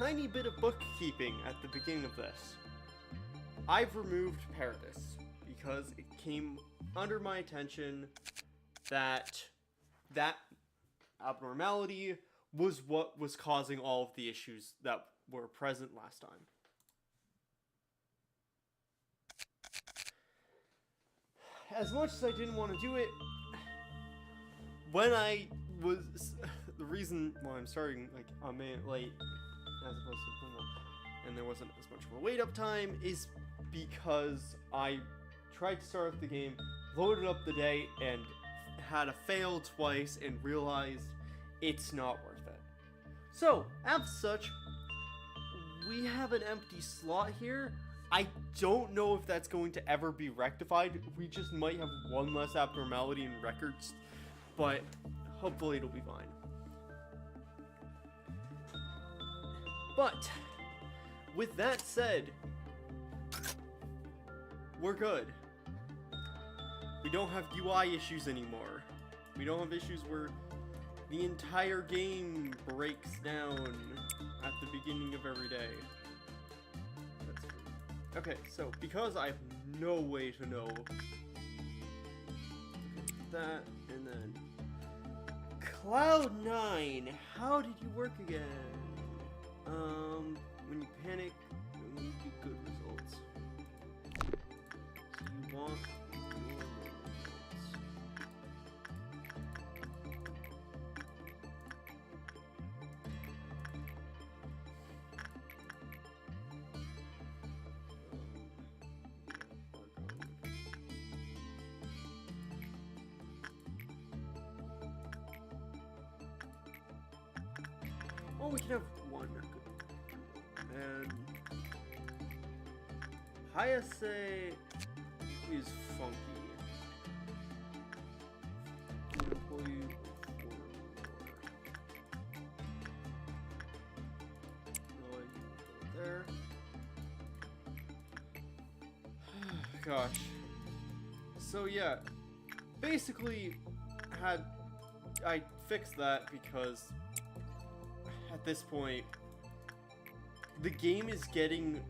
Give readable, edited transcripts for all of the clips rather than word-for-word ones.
tiny bit of bookkeeping at the beginning of this. I've removed Paradis because it came under my attention that abnormality was what was causing all of the issues that were present last time. As much as I didn't want to do it, when I was... The reason why I'm starting like a minute late as opposed to normal, and there wasn't as much of a wait up time, is because I tried to start up the game, loaded up the day, and had a fail twice and realized it's not worth it. So, as such, we have an empty slot here. I don't know if that's going to ever be rectified. We just might have one less abnormality in records, but hopefully it'll be fine. But, with that said, we're good. We don't have UI issues anymore. We don't have issues where the entire game breaks down at the beginning of every day. That's true. Okay, so because I have no way to know that, and then Cloud9, how did you work again? When you panic, when you get good results. So you want your results. Oh, we can have one. And Hayase is funky. Employee for more. There. Gosh. So yeah, basically I fixed that because at this point the game is getting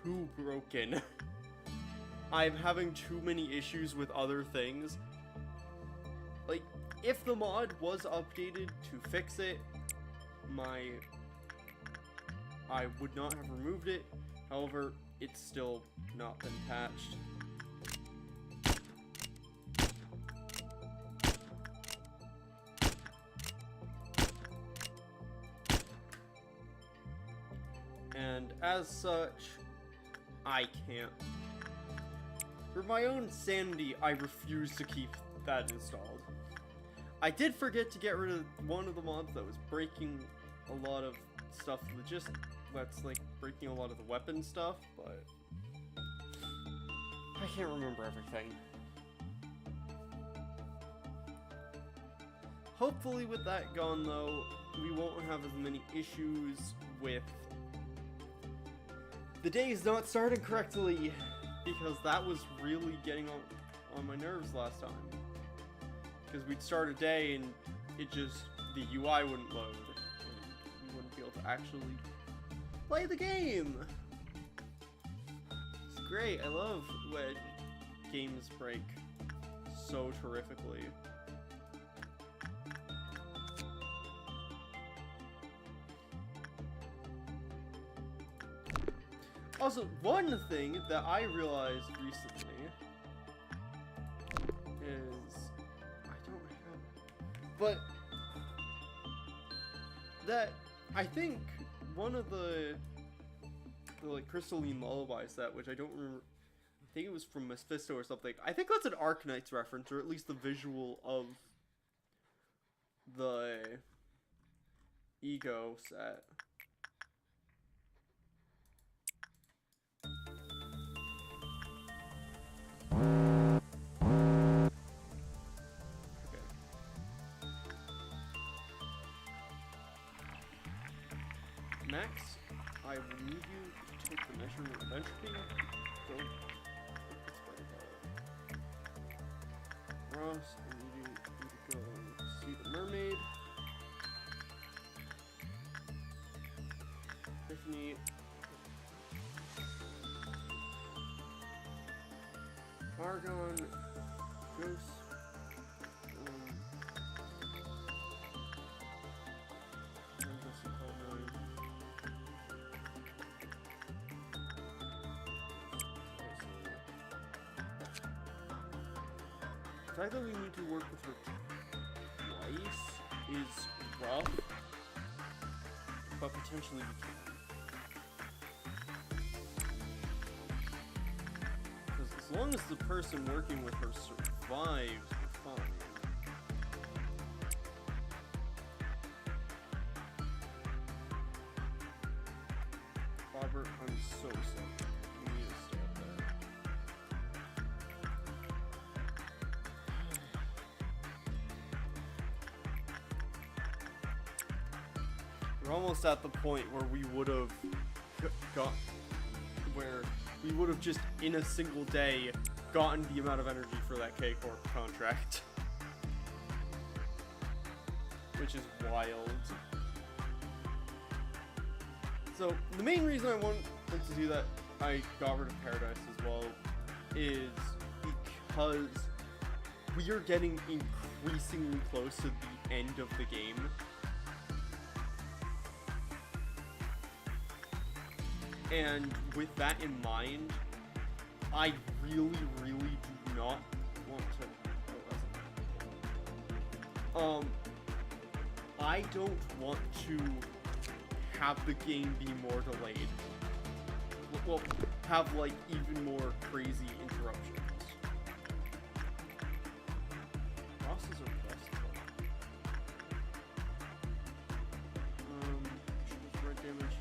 too broken. I'm having too many issues with other things. Like, if the mod was updated to fix it, I would not have removed it. However, it's still not been patched. And as such, I can't. For my own sanity, I refuse to keep that installed. I did forget to get rid of one of the mods that was breaking a lot of stuff, that's like breaking a lot of the weapon stuff, but I can't remember everything. Hopefully with that gone though, we won't have as many issues with the days not starting correctly, because that was really getting on my nerves last time. Because we'd start a day and the UI wouldn't load, and you wouldn't be able to actually play the game. It's great, I love when games break so terrifically. Also, one thing that I realized recently is I don't have, but that I think one of the like Crystalline Lullaby set, which I don't remember, I think it was from Mephisto or something. I think that's an Arknights reference, or at least the visual of the Ego set. Max, I will need you to take the measurement of entropy. Go. Ross, I need you to go see the mermaid. Argon, Ghost. The fact that we need to work with her twice is rough, but potentially we can. Because as long as the person working with her survives, we're fine. Robert, I'm so sorry. You need to stay up there. We're almost at the point where we would have just in a single day gotten the amount of energy for that K-Corp contract. Which is wild. So, the main reason I wanted to do that, I got rid of Paradise as well, is because we are getting increasingly close to the end of the game. And with that in mind, I really, really do not want to... I don't want to have the game be more delayed. Well, have, like, even more crazy interruptions. Bosses are best, though. Red damage.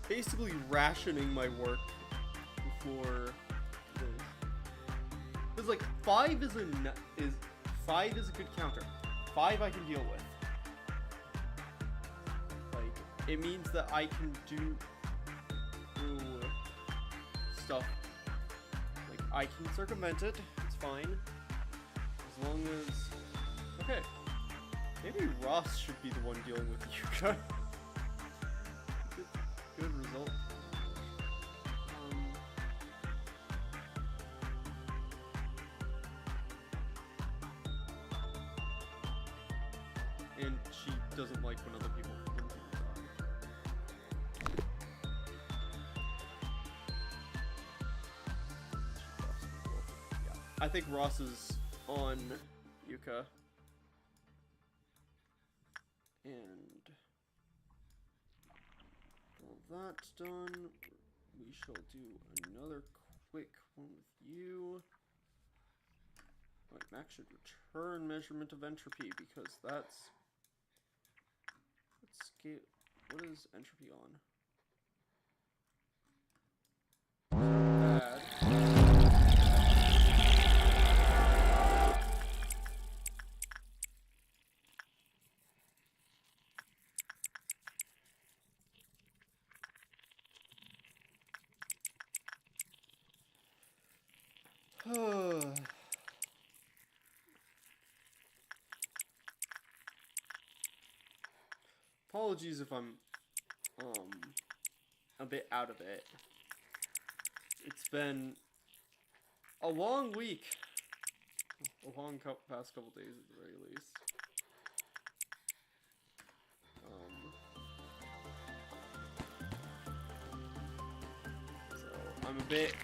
Basically rationing my work for this. Because like 5 is a good counter. 5 I can deal with. Like it means that I can do stuff. Like I can circumvent it. It's fine. As long as okay. Maybe Ross should be the one dealing with Yuka. Good result. And she doesn't like when other people die. Yeah. I think Ross is on Yuka. And that's done. We shall do another quick one with you. Right, Max should return measurement of entropy because that's scale. What is entropy on? Bad. Apologies if I'm a bit out of it. It's been a long week. A long past couple days at the very least. So I'm a bit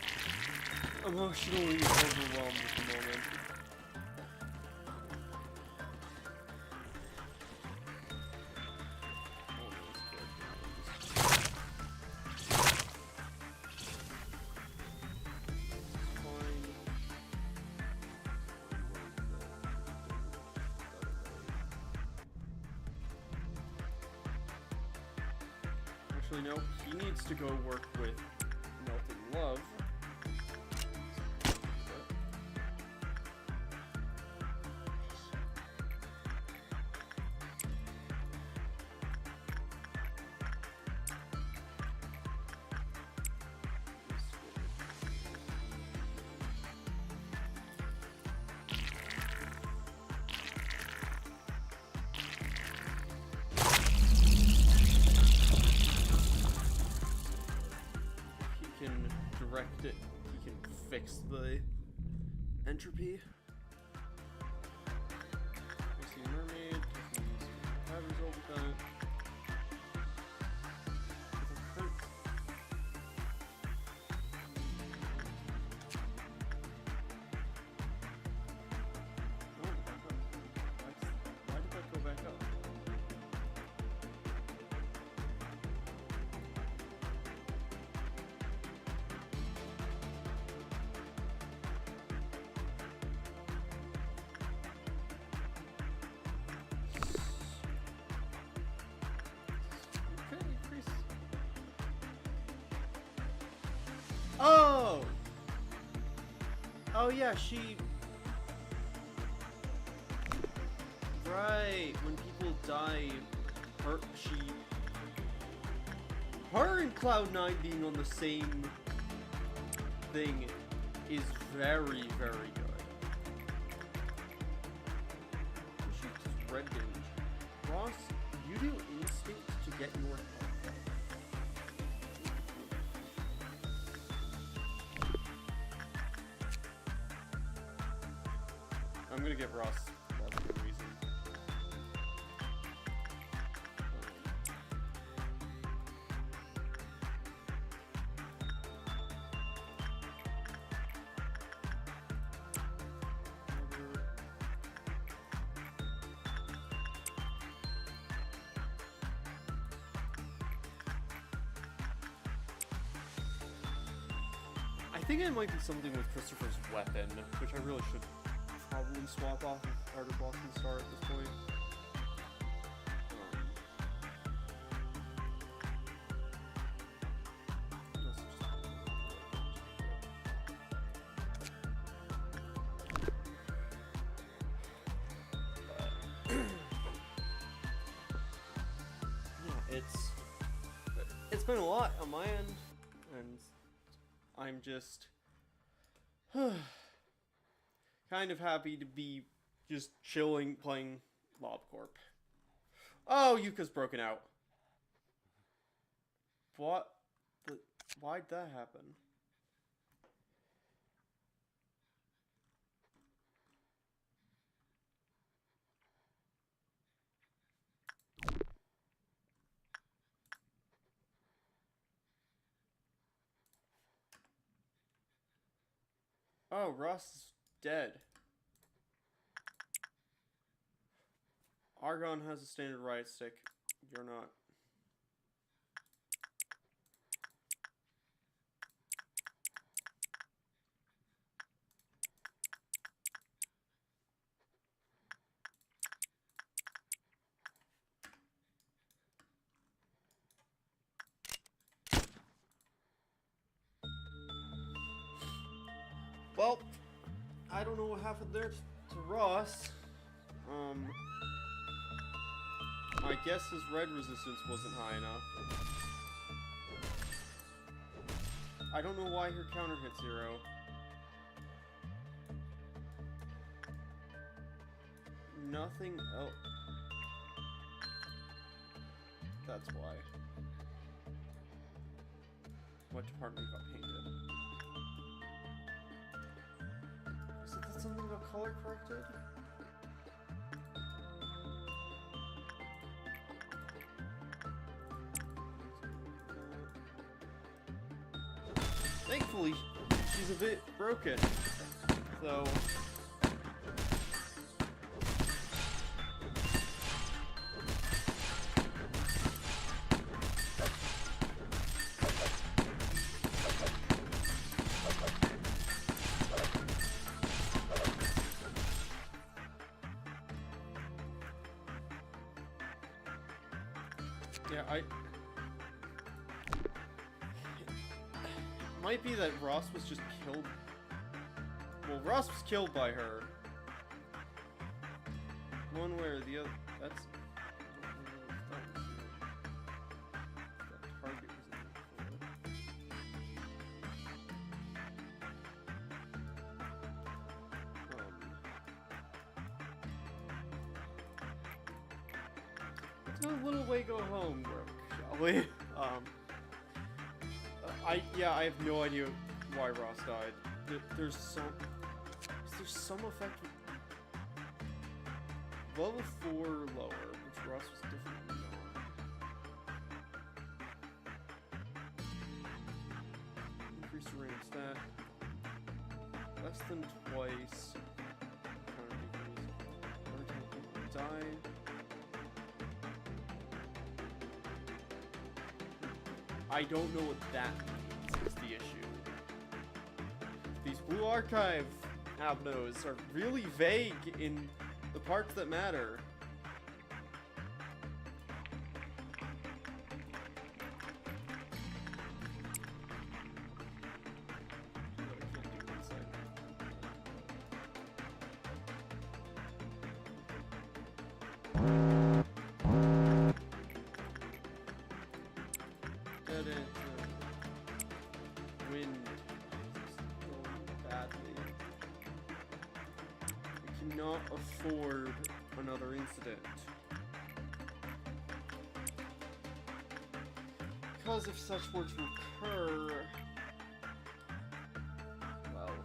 emotionally overwhelmed at the moment. Actually, no. He needs to go work with Melting Love. Direct it, he can fix the entropy. I see mermaid, bad result with that. Why did that go back up? Oh! Oh yeah, she... Right, when people die, her and Cloud9 being on the same thing is very, very good. She's red damage. Ross, you do instinct to get your health. I'm gonna get Ross for a reason. I think it might be something with Christopher's weapon, which I really should probably swap off of Art of Boston Star at this point. Yeah, it's been a lot on my end, and I'm just kind of happy to be just chilling, playing LobCorp. Oh, Yuka's broken out. What? Why'd that happen? Oh, Ross is dead. Argon has a standard riot stick. You're not. Well, I don't know what happened there to Ross. I guess his red resistance wasn't high enough. I don't know why her counter hit 0. Nothing else. That's why. What department got painted? Is it that something got color corrected? Thankfully, she's a bit broken, so... Yeah, might be that Ross was just killed. Well, Ross was killed by her. One way or the other. That's. I don't know if that was that target was in there before. Let's a little way go home, Brooke, shall we? I have no idea why Ross died. There's some effect with level 4 lower, which Ross was definitely not. Increase the range stat. Less than twice. Every time people die. I don't know what that means, is the issue. These Blue Archive abnos are really vague in the parts that matter. Wind going badly. I cannot afford another incident. Because if such were to occur, well,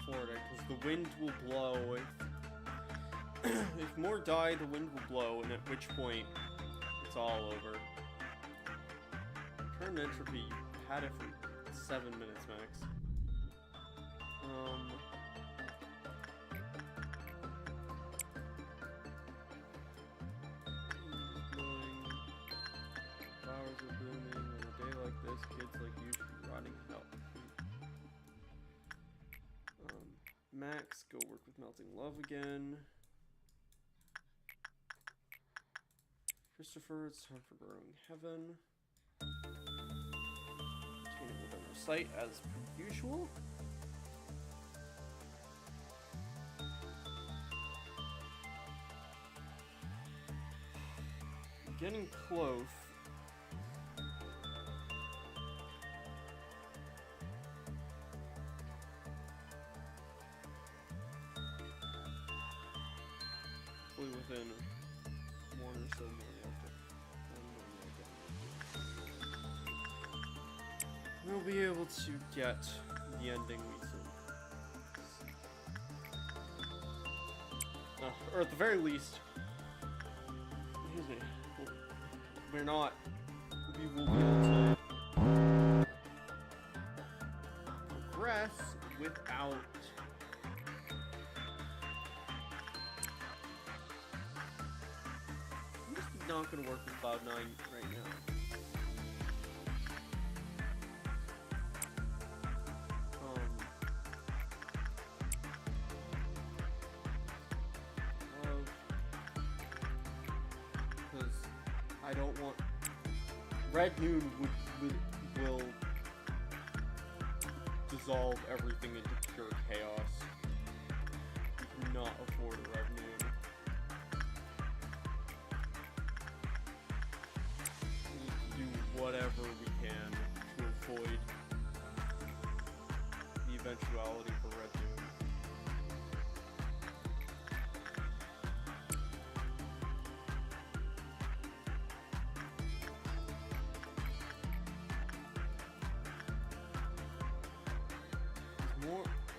afford it because the wind will blow. If more die, the wind will blow, and at which point it's all over. Turn entropy, you had it for 7 minutes max. Flowers are blooming. On a day like this, kids like you should be rotting hell. Max, go work with Melting Love again. Christopher, it's time for Growing Heaven. Retaining within our sight as per usual. Getting close. Within 1 or so more we'll be able to get the ending we seek. Or at the very least, excuse me, we will be able to progress without not going to work with Cloud9 right now. Because I don't want... Red Noon will dissolve everything into pure chaos. You cannot afford a Red Noon. Whatever we can to avoid the eventuality for Red Doom.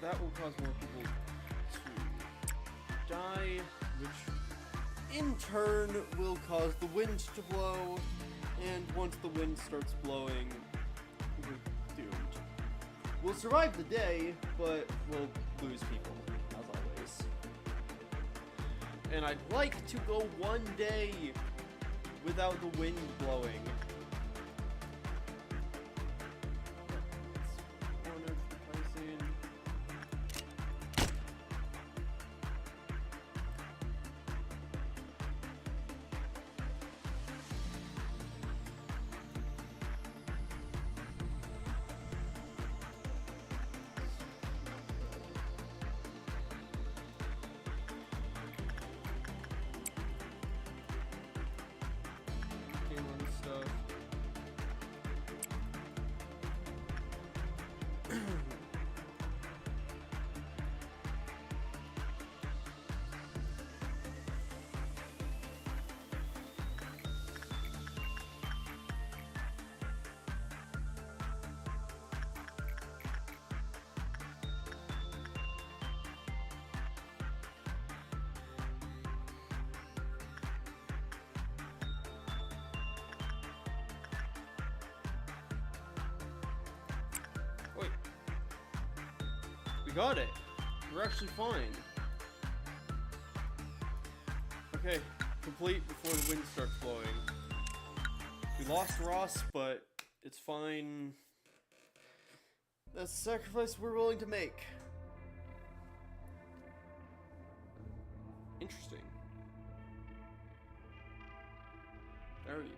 That will cause more people to die, which in turn will cause the wind to blow. And once the wind starts blowing, we're doomed. We'll survive the day, but we'll lose people, as always. And I'd like to go one day without the wind blowing. Wait. We got it. We're actually fine. Okay, complete before the wind starts blowing. We lost Ross, but it's fine. That's a sacrifice we're willing to make. Interesting. Very interesting.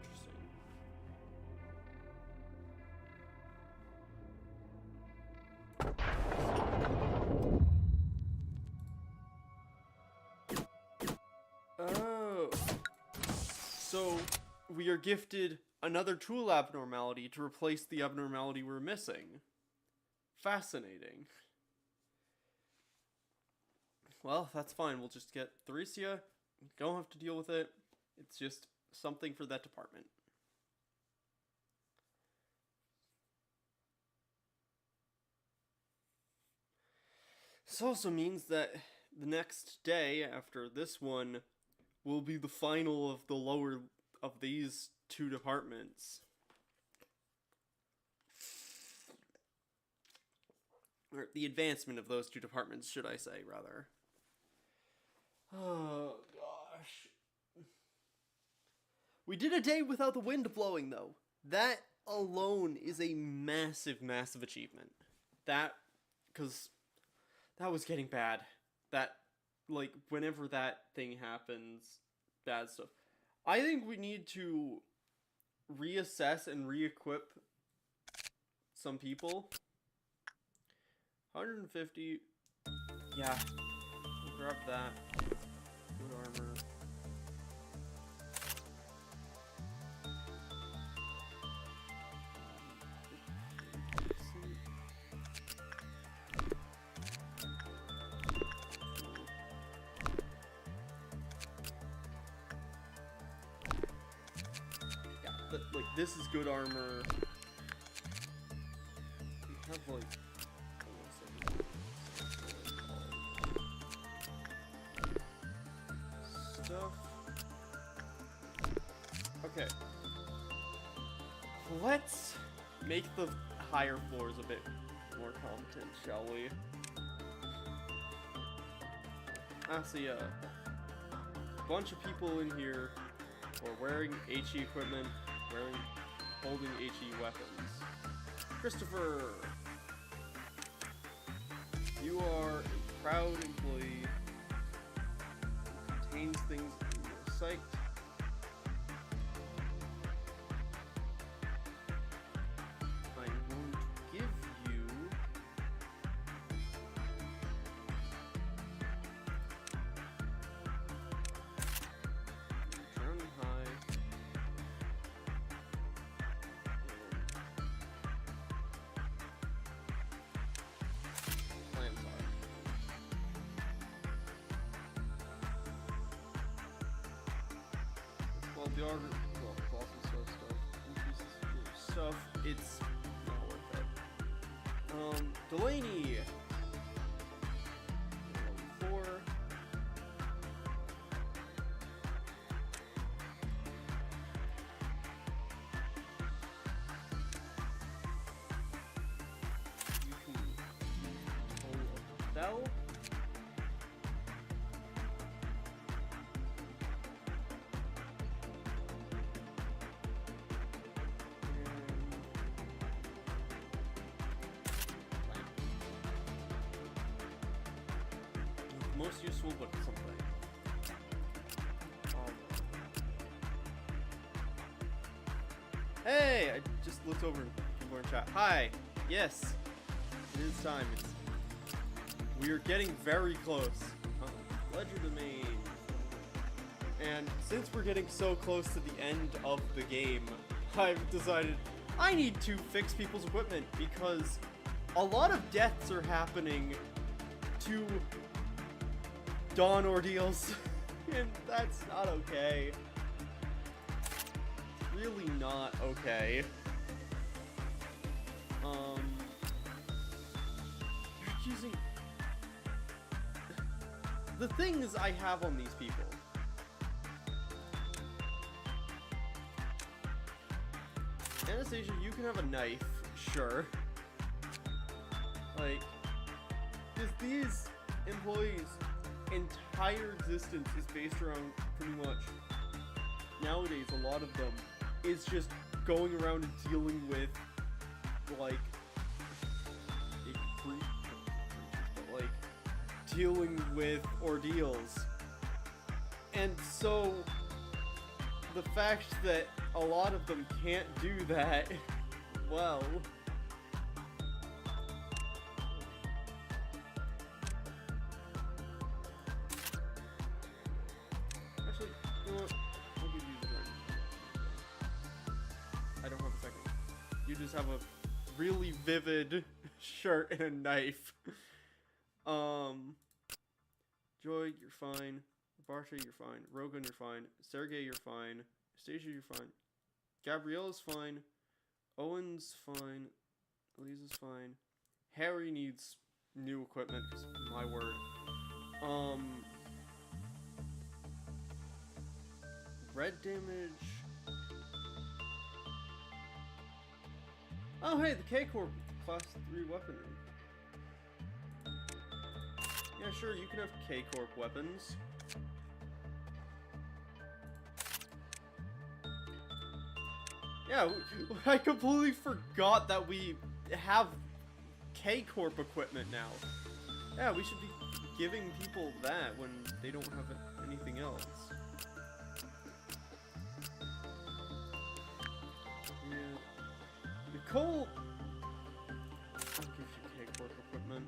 Oh. So, we are gifted another tool abnormality to replace the abnormality we're missing. Fascinating. Well, that's fine. We'll just get Theresia. Don't have to deal with it. It's just something for that department. This also means that the next day after this one will be the final of the lower of these two departments. Or the advancement of those two departments, should I say, rather. Oh, gosh. We did a day without the wind blowing, though. That alone is a massive, massive achievement. Because that was getting bad. That, like, whenever that thing happens, bad stuff. I think we need to reassess and re-equip some people. 150. Yeah. We'll grab that. Good armor. Yeah, like, this is good armor. We have, like, stuff. Okay. Let's make the higher floors a bit more competent, shall we? I see a bunch of people in here who are wearing HE equipment, holding HE weapons. Christopher! You are a proud employee who contains things in your sight. I'm going to give you Return High and Plans High. Well, the order, well, it's also stuff. Increases your stuff. It's not worth it. Delaney. Level 4. You can control a bell. most useful, but something. Hey, I just looked over and people are in chat. Hi. Yes, it is time. We are getting very close. Lobotomy. And since we're getting so close to the end of the game, I've decided I need to fix people's equipment because a lot of deaths are happening to dawn ordeals, and that's not okay. It's really not okay. Using the things I have on these people. Anastasia, you can have a knife, sure. Like, just these employees' entire existence is based around pretty much, nowadays, a lot of them is just going around and dealing with, like, dealing with ordeals. And so, the fact that a lot of them can't do that, well... Actually, you know what? I'll give you the gun. I don't have a second. You just have a really vivid shirt and a knife. Joy, you're fine. Barcha, you're fine. Rogan, you're fine. Sergey, you're fine. Stasia, you're fine. Gabriella's fine. Owen's fine. Elisa's fine. Harry needs new equipment, my word. Red damage. Oh, hey, the K-Corp class 3 weaponry. Yeah, sure, you can have K-Corp weapons. Yeah, I completely forgot that we have K-Corp equipment now. Yeah, we should be giving people that when they don't have anything else. Yeah. Nicole! I'll give you K-Corp equipment.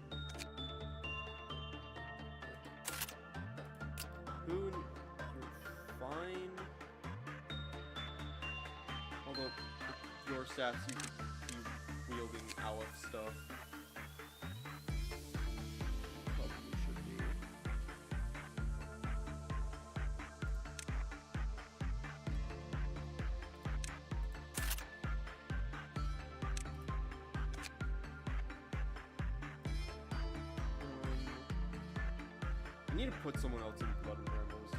Boone, you're fine. Although, with your stats, you could be wielding Aleph stuff. Probably should be. I need to put someone else in Blood and Brambles.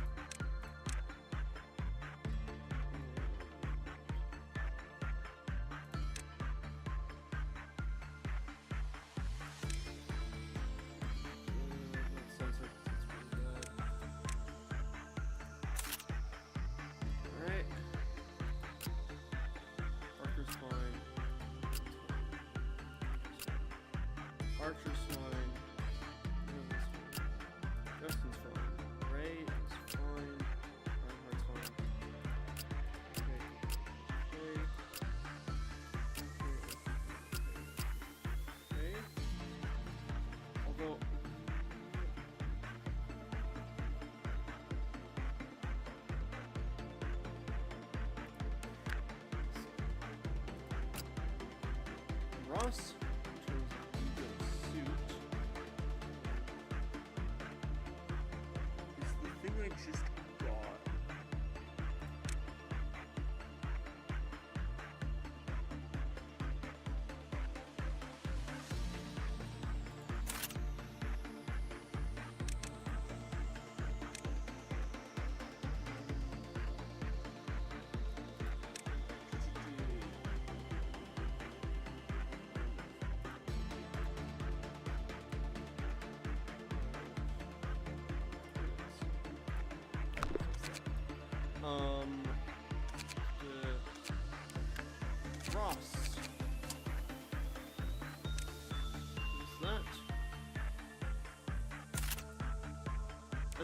Alright. Parker's fine. Archer's fine. Justin's fine. Ray is fine. Reinhardt's fine. Okay. Okay. Okay. Although... Ross... just got.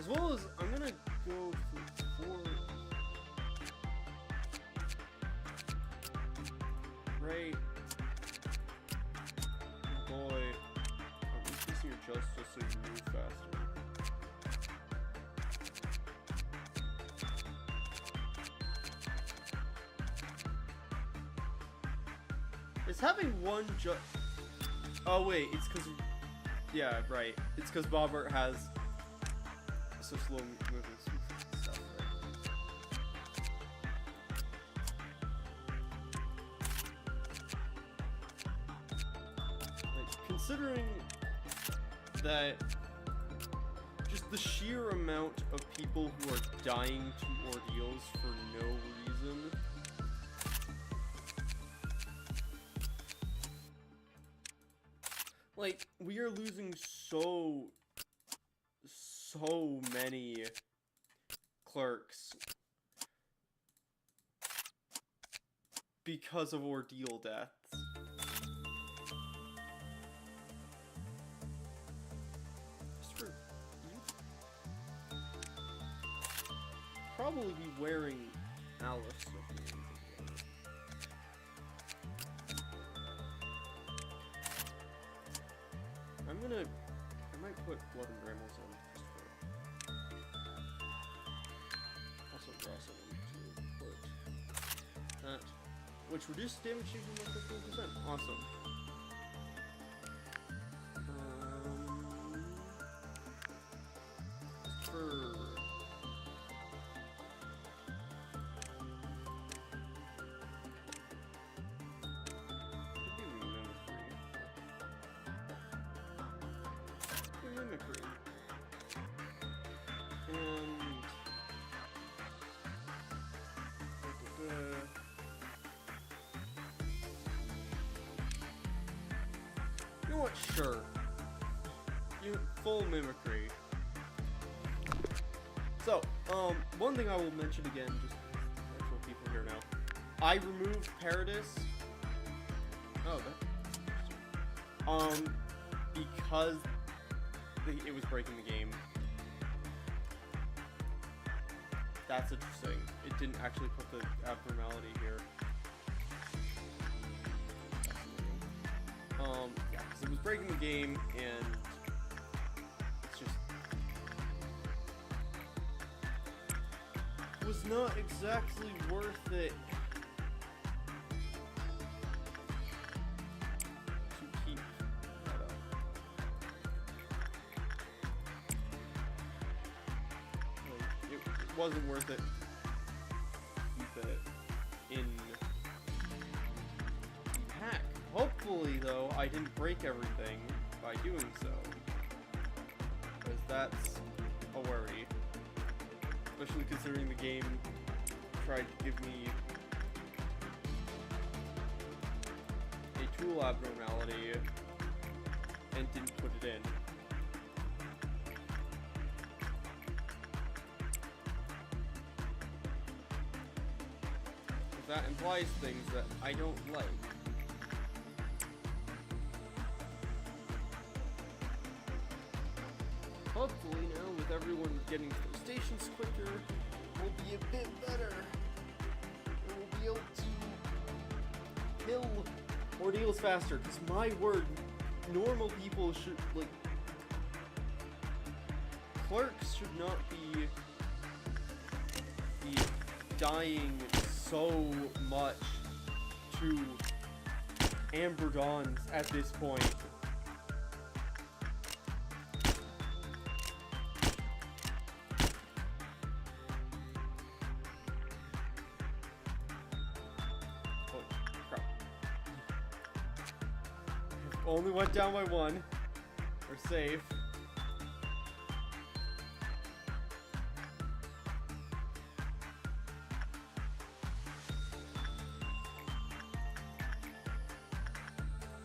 As well as, I'm gonna go for 4... Right. Oh boy. I'm increasing your justice so you move faster. Is having one Oh wait, it's because... Yeah, right. It's because Bobbert has so slow movements and stuff, right? Like, considering that just the sheer amount of people who are dying to ordeals for no reason... Like, we are losing so many clerks because of ordeal deaths. You'd probably be wearing Alice with me. I might put Blood and Brambles on Christopher. Also draw someone to put that, which reduces damage taken by 15%. Awesome. Christopher. You know what? Sure. Full mimicry. So, one thing I will mention again, just for people here now. I removed Paradis. Oh, that. Because it was breaking the game. That's interesting. It didn't actually put the abnormality here. Yeah, because it was breaking the game, and it's just... was not exactly worth it to keep that up. Like, it wasn't worth it to keep it in hack. Hopefully, though, I didn't break everything by doing so, because that's a worry. Especially considering the game tried to give me a tool abnormality and didn't put it in. That implies things that I don't like. Hopefully now, with everyone getting to their stations quicker, we'll be a bit better. And we'll be able to kill ordeals faster. Because my word, normal people should, like... clerks should not be dying so much to Amber Dawns at this point. Only went down by one. We're safe.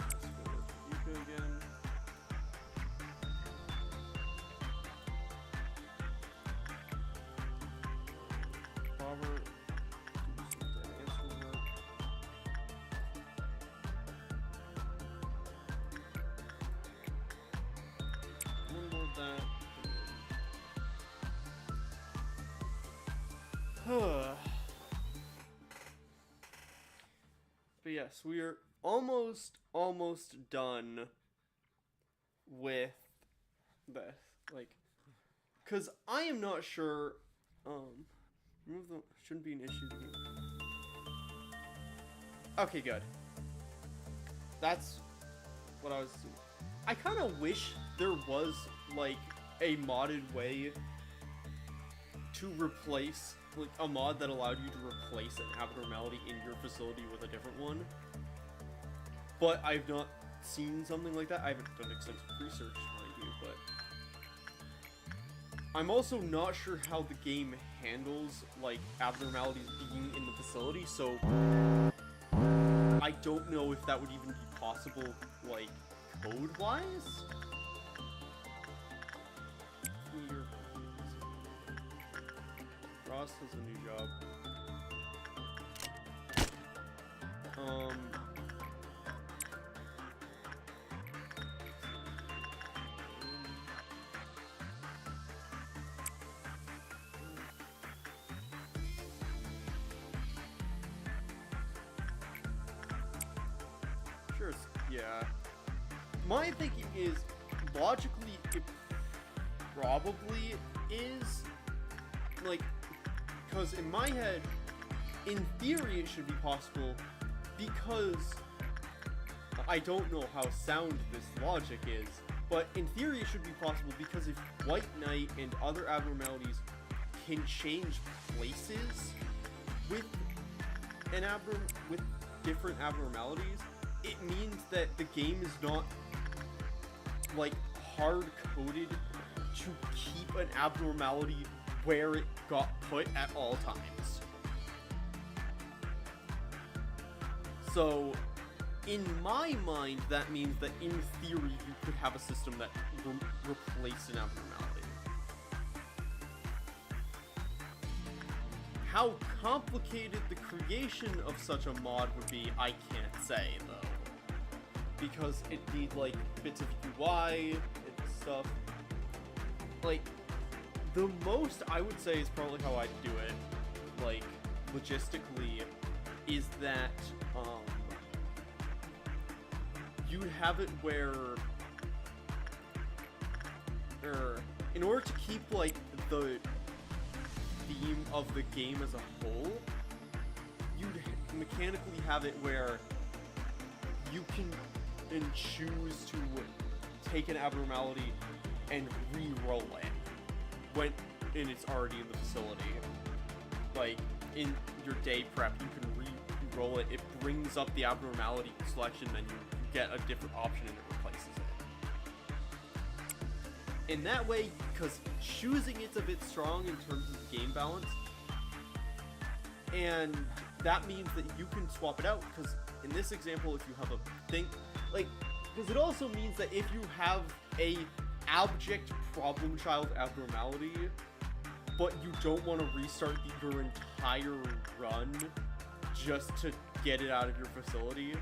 Let's go with Yuka again. Robert. But yes, we are almost done with this. Like, cause I am not sure. Remove the shouldn't be an issue. Okay, good. That's what I was assuming. I kind of wish there was like a modded way to replace, like, a mod that allowed you to replace an abnormality in your facility with a different one. But I've not seen something like that. I haven't done extensive research, mind you, but I'm also not sure how the game handles, like, abnormalities being in the facility, so I don't know if that would even be possible, like, code-wise? Ross has a new job. Sure, yeah. My thinking is, logically, it probably is, like, because in my head, in theory it should be possible, because I don't know how sound this logic is, but in theory it should be possible because if White Knight and other abnormalities can change places with with different abnormalities, it means that the game is not, like, hard-coded to keep an abnormality where it got put at all times. So, in my mind, that means that in theory you could have a system that replaced an abnormality. How complicated the creation of such a mod would be, I can't say, though. Because it needs, like, bits of UI and stuff. Like, the most I would say is probably how I'd do it, like, logistically, is that, you'd have it where, in order to keep, like, the theme of the game as a whole, you'd mechanically have it where you can choose to take an abnormality and re-roll it when it's already in the facility. Like, in your day prep, you can re-roll it. It brings up the abnormality selection, then you get a different option and it replaces it. In that way, because choosing it's a bit strong in terms of game balance, and that means that you can swap it out, because in this example, if you have a thing, like, because it also means that if you have a abject problem child abnormality, but you don't want to restart your entire run just to get it out of your facility,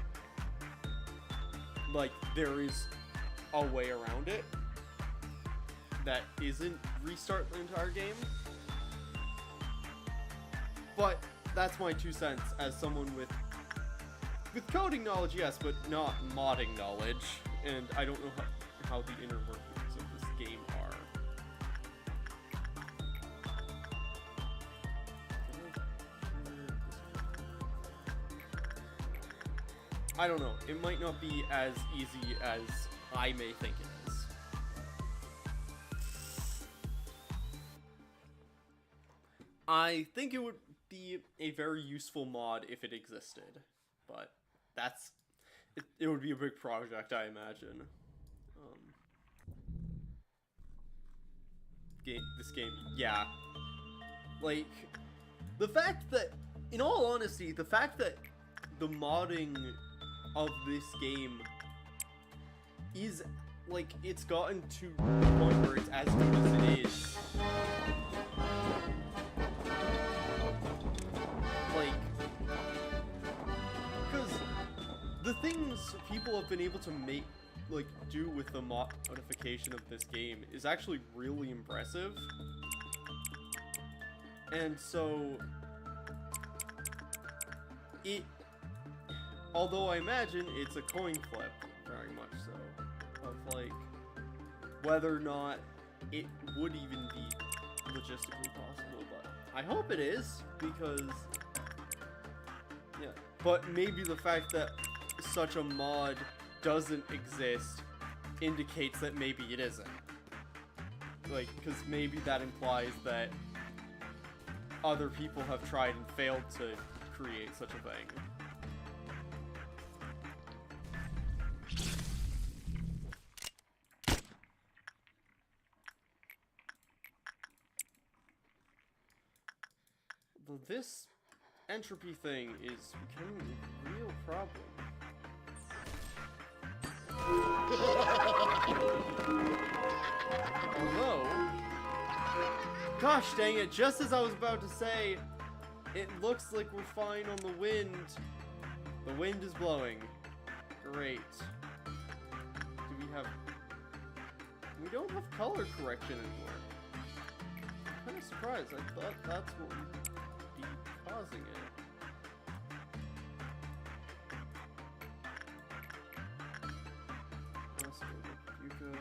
like, there is a way around it that isn't restart the entire game. But that's my 2 cents as someone with coding knowledge, yes, but not modding knowledge, and I don't know how the inner workings of this game are. I don't know. It might not be as easy as I may think it is. I think it would be a very useful mod if it existed, but it would be a big project, I imagine. This game, yeah. Like, the fact that, in all honesty, the fact that the modding of this game is, like, it's gotten to the point where it's as good as it is. Like, because the things people have been able to do with the modification of this game is actually really impressive. And so, it, although I imagine it's a coin flip, very much so, of like whether or not it would even be logistically possible, but I hope it is, because yeah, but maybe the fact that such a mod doesn't exist indicates that maybe it isn't. Like, because maybe that implies that other people have tried and failed to create such a thing. Though this entropy thing is becoming a real problem. Although, gosh dang it, just as I was about to say, it looks like we're fine on the wind. The wind is blowing. Great. Do we have... We don't have color correction anymore. I'm kind of surprised. I thought that's what would be causing it. Let's go with Yuka.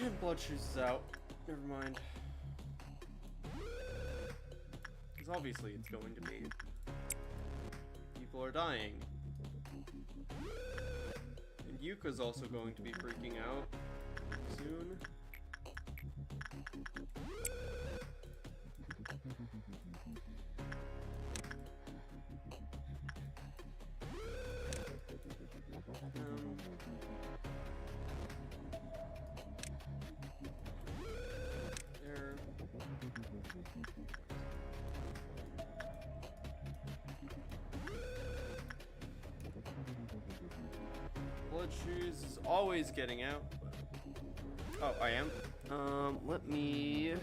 And blood shoes is out. Never mind. Because obviously it's going to be. People are dying. And Yuka's also going to be freaking out soon. Blood shoes is always getting out. Oh, I am? Let me...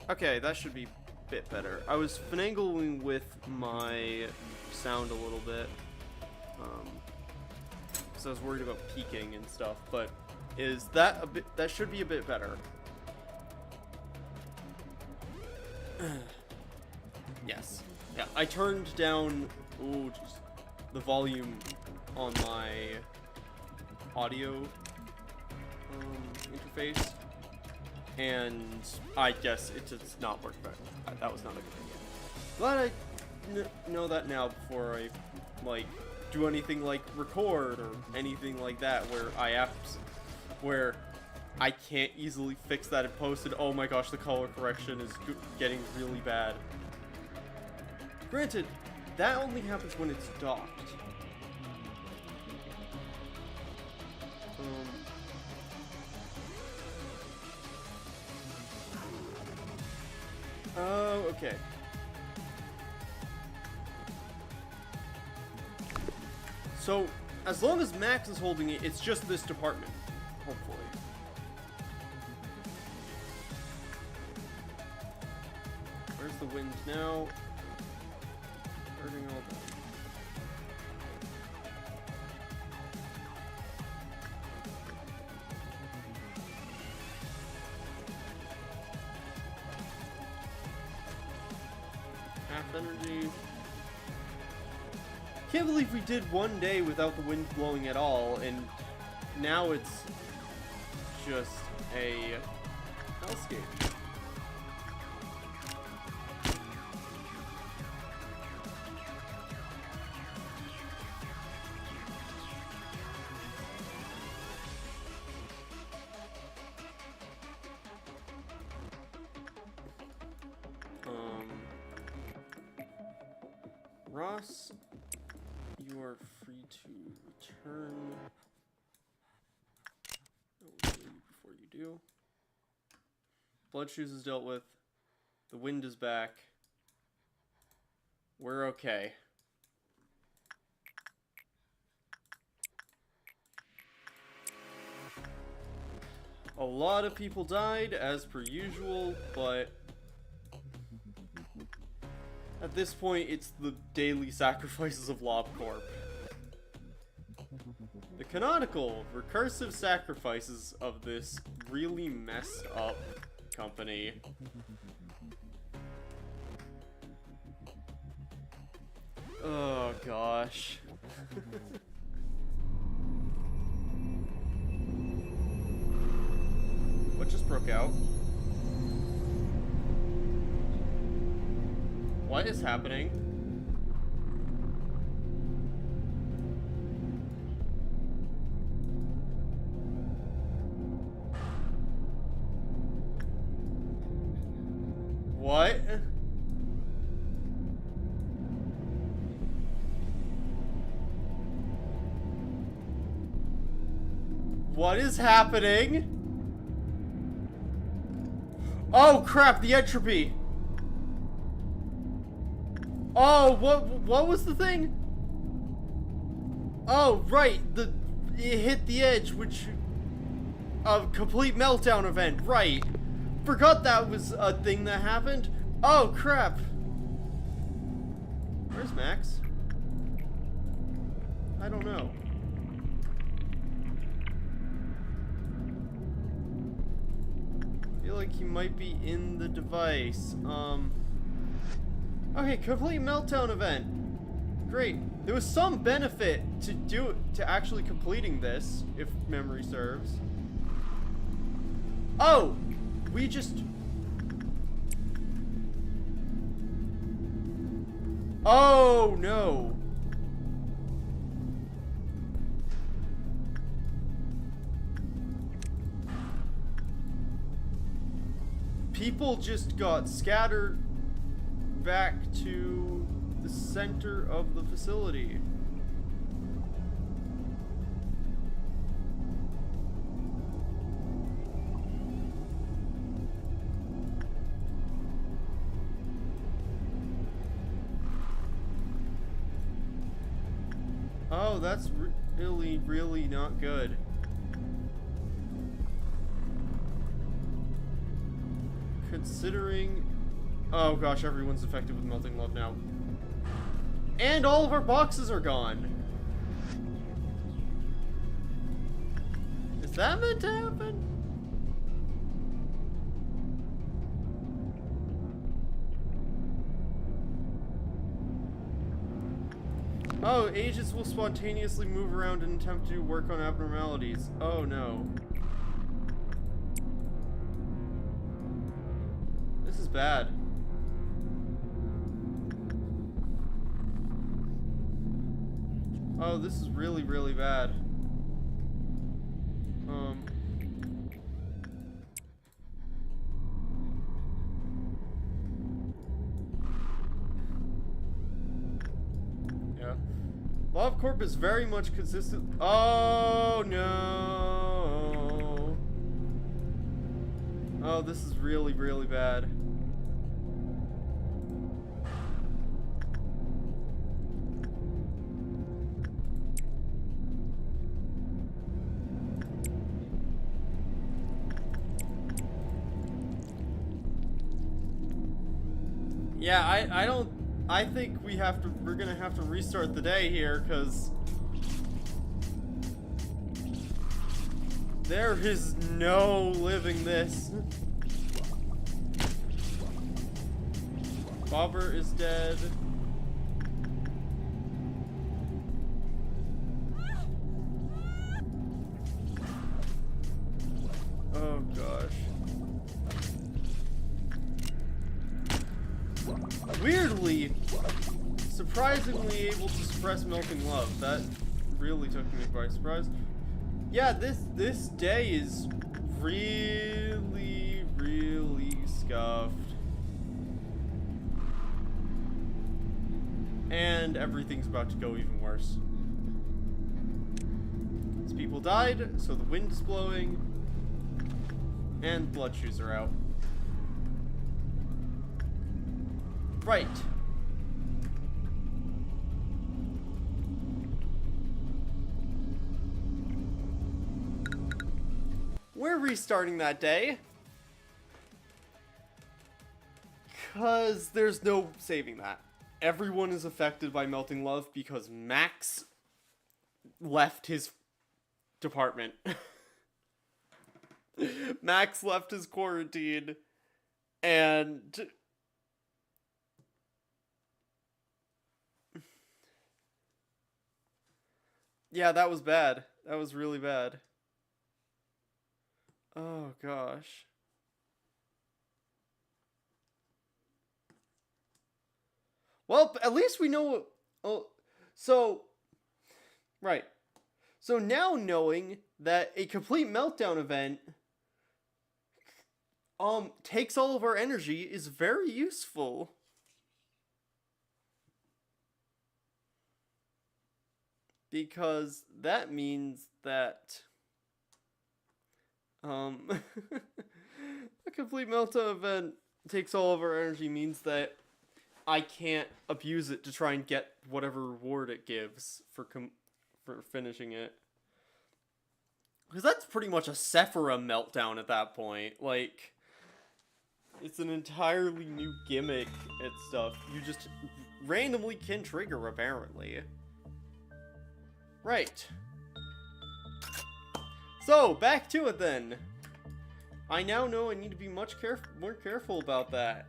Okay, that should be a bit better. I was finagling with my sound a little bit. Because I was worried about peaking and stuff, but is that a bit... That should be a bit better. Yes. Yeah, I turned down... Ooh, jeez. The volume on my audio interface, and I guess it does not work better. That was not a good idea. Glad I know that now before I like do anything like record or anything like that where I can't easily fix that in post, and oh my gosh, the color correction is getting really bad. Granted, that only happens when it's docked. Oh, okay. So, as long as Max is holding it, it's just this department, hopefully. Where's the wind now? Hurting all that. Half energy. Can't believe we did one day without the wind blowing at all, and now it's just a hellscape. Ross, you are free to return. I will kill you before you do. Blood shoes is dealt with. The wind is back. We're okay. A lot of people died, as per usual, but at this point, it's the daily sacrifices of LobCorp. The canonical, recursive sacrifices of this really messed up company. Oh gosh. What just broke out? What is happening? What? What is happening? Oh crap, the entropy! Oh, what was the thing? Oh, right, it hit the edge, which... a complete meltdown event, right. Forgot that was a thing that happened. Oh, crap. Where's Max? I don't know. I feel like he might be in the device. Okay, complete meltdown event. Great. There was some benefit to actually completing this, if memory serves. Oh! We just... Oh, no. People just got scattered back to the center of the facility. Oh, that's really, really not good. Considering... Oh gosh, everyone's infected with melting love now. And all of our boxes are gone. Is that meant to happen? Oh, agents will spontaneously move around and attempt to work on abnormalities. Oh no. This is bad. Oh, this is really, really bad. Yeah. LobCorp is very much consistent. Oh, no. Oh, this is really, really bad. Yeah, I think we're gonna have to restart the day here, because there is no living this. Bobber is dead. Oh gosh. Weirdly, surprisingly able to suppress melting love. That really took me by surprise. Yeah, this day is really, really scuffed. And everything's about to go even worse. As people died, so the wind is blowing, and blood shoes are out. Right. we're restarting that day. Because there's no saving that. Everyone is affected by melting love because Max left his department. Max left his quarantine, and yeah, that was bad. That was really bad. Oh gosh. Well, at least we know. Oh, so right. So now knowing that a complete meltdown event takes all of our energy is very useful. Because that means that a complete meltdown event takes all of our energy means that I can't abuse it to try and get whatever reward it gives for finishing it. Because that's pretty much a Sephira meltdown at that point. Like, it's an entirely new gimmick and stuff. You just randomly can trigger, apparently. Right. So, back to it then. I now know I need to be much more careful about that.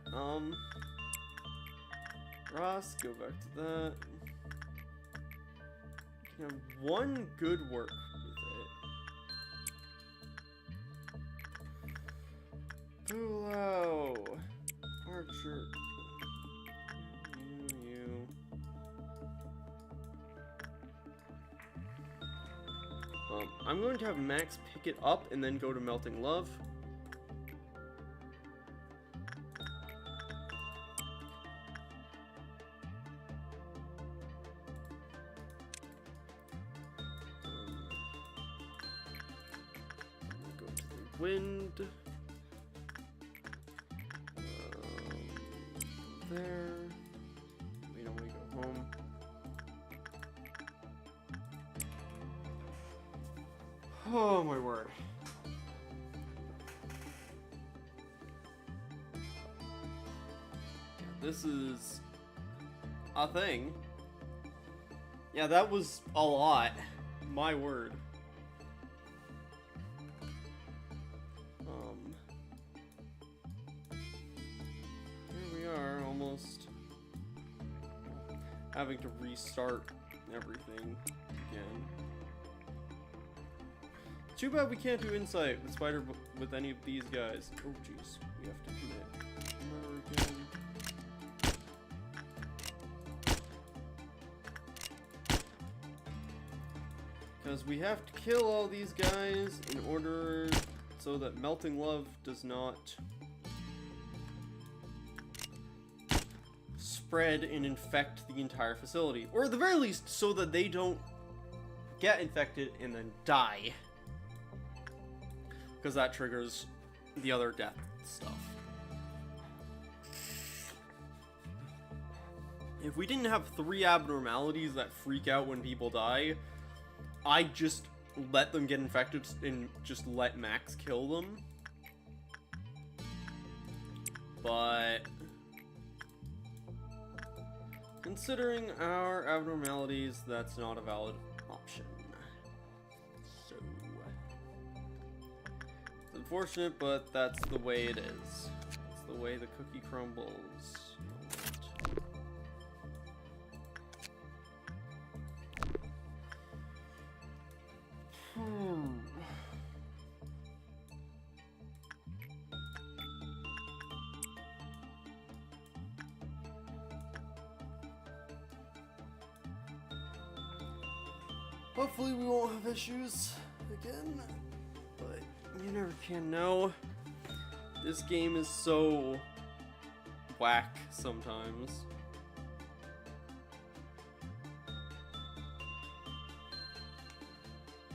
Ross, go back to that. You have one good work with it. Hello. Archer. You. I'm going to have Max pick it up and then go to Melting Love. Go to the wind. There. We don't want to go home. Oh my word. This is a thing. Yeah, that was a lot. My word. Here we are, almost having to restart everything again. Too bad we can't do insight with Spider with any of these guys. Oh jeez, we have to commit murder again. Because we have to kill all these guys in order so that Melting Love does not spread and infect the entire facility. Or at the very least, so that they don't get infected and then die. Because that triggers the other death stuff. If we didn't have 3 abnormalities that freak out when people die, I'd just let them get infected and just let Max kill them. But considering our abnormalities, that's not a valid option. So it's unfortunate, but that's the way it is. It's the way the cookie crumbles. Hopefully we won't have issues again, but you never can know. This game is so whack sometimes.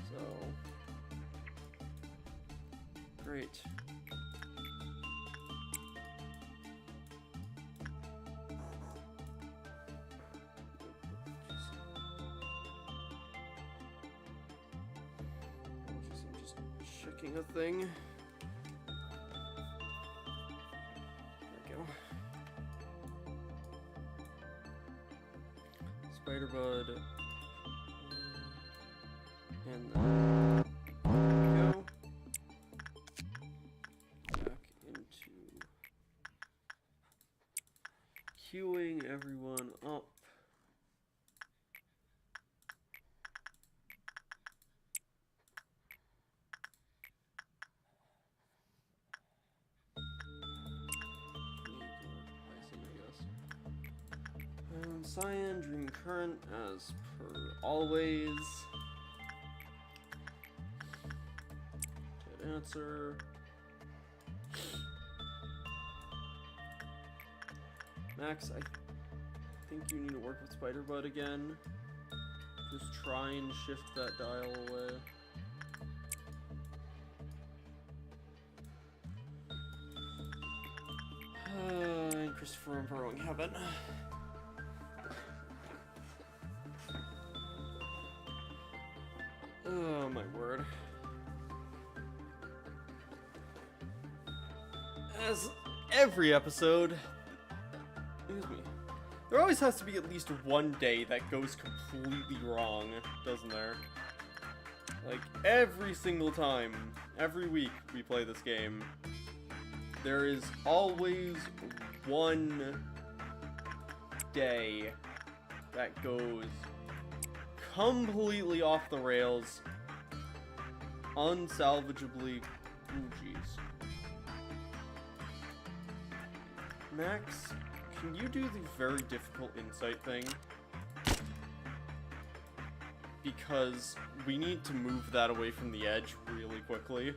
So, great. making a thing. There we go. Spider bud. And then there we go. Back into queuing everyone up. Cyan, Dream Current, as per always. Dead answer. Max, I think you need to work with Spider-Bud again. Just try and shift that dial away. And Christopher and Burrowing Heaven. Oh my word. As every episode, excuse me, there always has to be at least one day that goes completely wrong, doesn't there? Like, every single time, every week we play this game, there is always one day that goes completely off the rails, unsalvageably. Ooh, jeez. Max, can you do the very difficult insight thing? Because we need to move that away from the edge really quickly.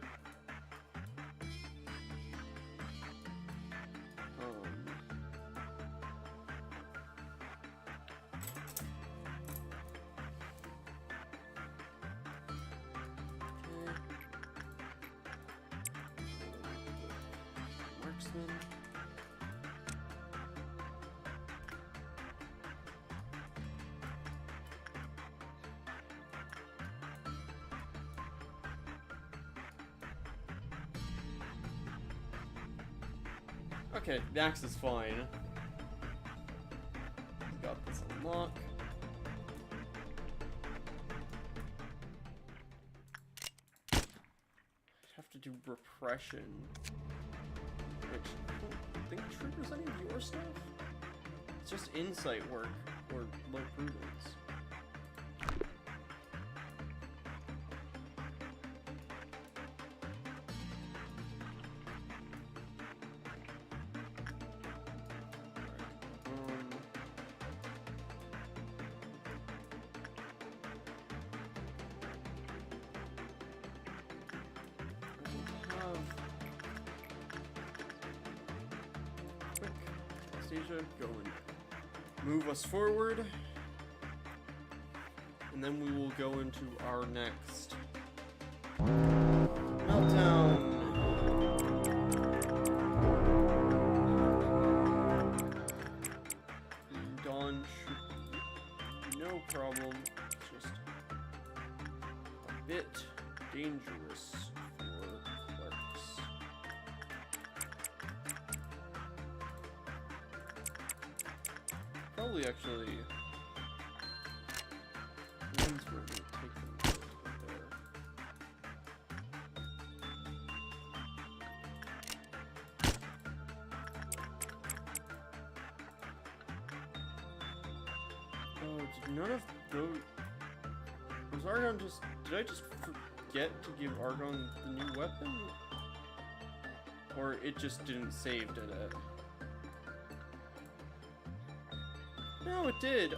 Okay, the axe is fine. Got this unlocked. Have to do repression, which I don't think triggers any of your stuff. It's just insight work or low prudence. Go and move us forward, and then we will go into our next meltdown. Dawn should be no problem. It's just a bit dangerous for clerks. Probably actually ones where we take them there. Oh, did none of those... Was Argon just... Did I just forget to give Argon the new weapon? Or it just didn't save, did it? No, it did.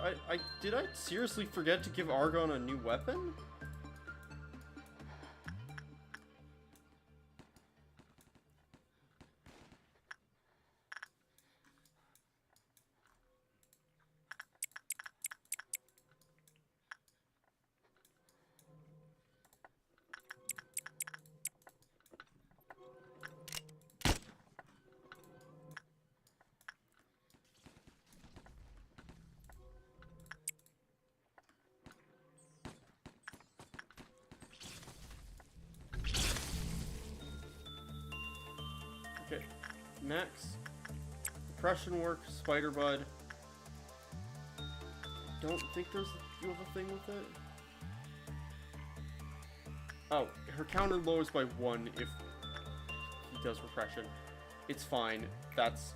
Did I seriously forget to give Argon a new weapon? Okay, next. Depression work, spider bud. Don't think you have a thing with it. Oh, her counter lowers by 1 if he does repression. It's fine. That's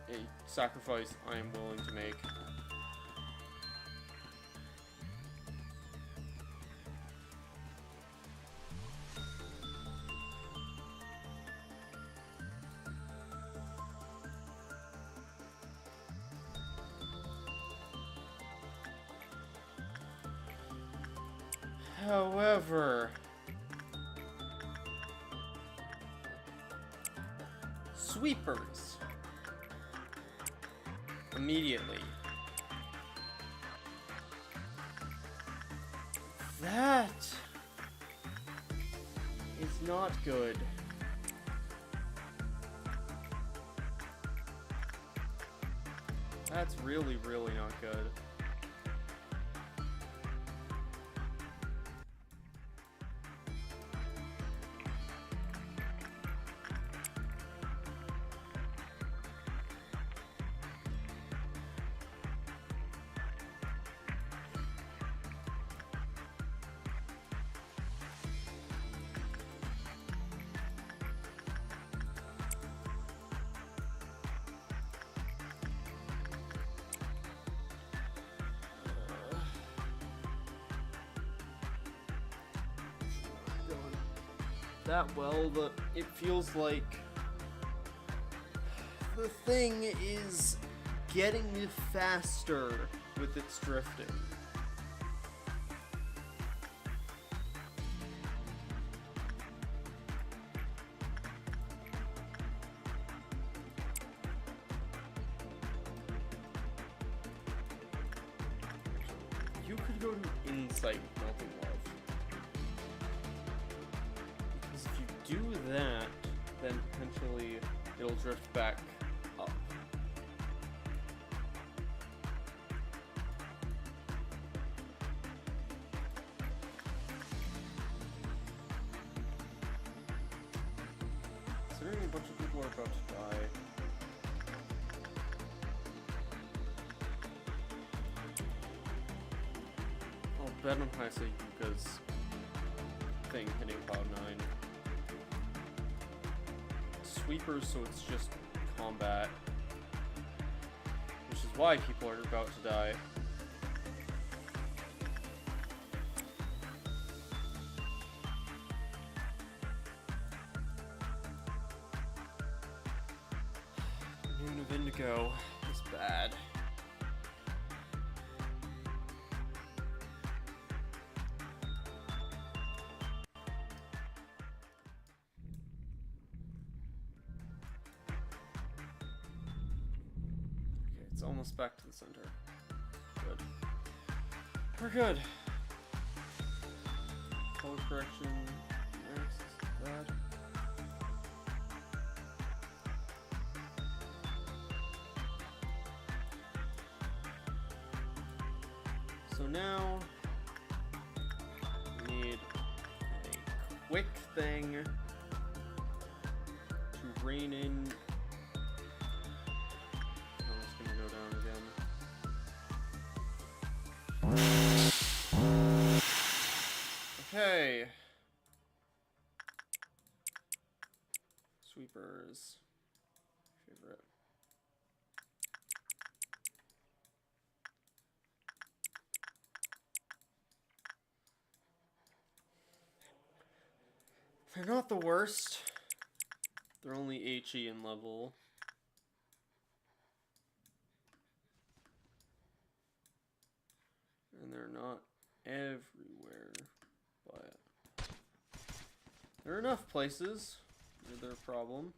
a sacrifice I am willing to make. However, sweepers immediately. That is not good. That's really, really not good. That well, but it feels like the thing is getting faster with its drifting. You could go to Insight Melting Love. Do that, then potentially it'll drift back up. Considering a bunch of people are about to die. I'll bet on Haisa Yuka's thing hitting Cloud 9. Sweepers, so it's just combat, which is why people are about to die. Noon of Indigo is bad. It's almost back to the center. Good. We're good. Color correction. Next. That. So now we need a quick thing to rein in. Okay. Sweepers. Favorite. They're not the worst. They're only HE in level. And they're not everywhere. But there are enough places where they're a problem.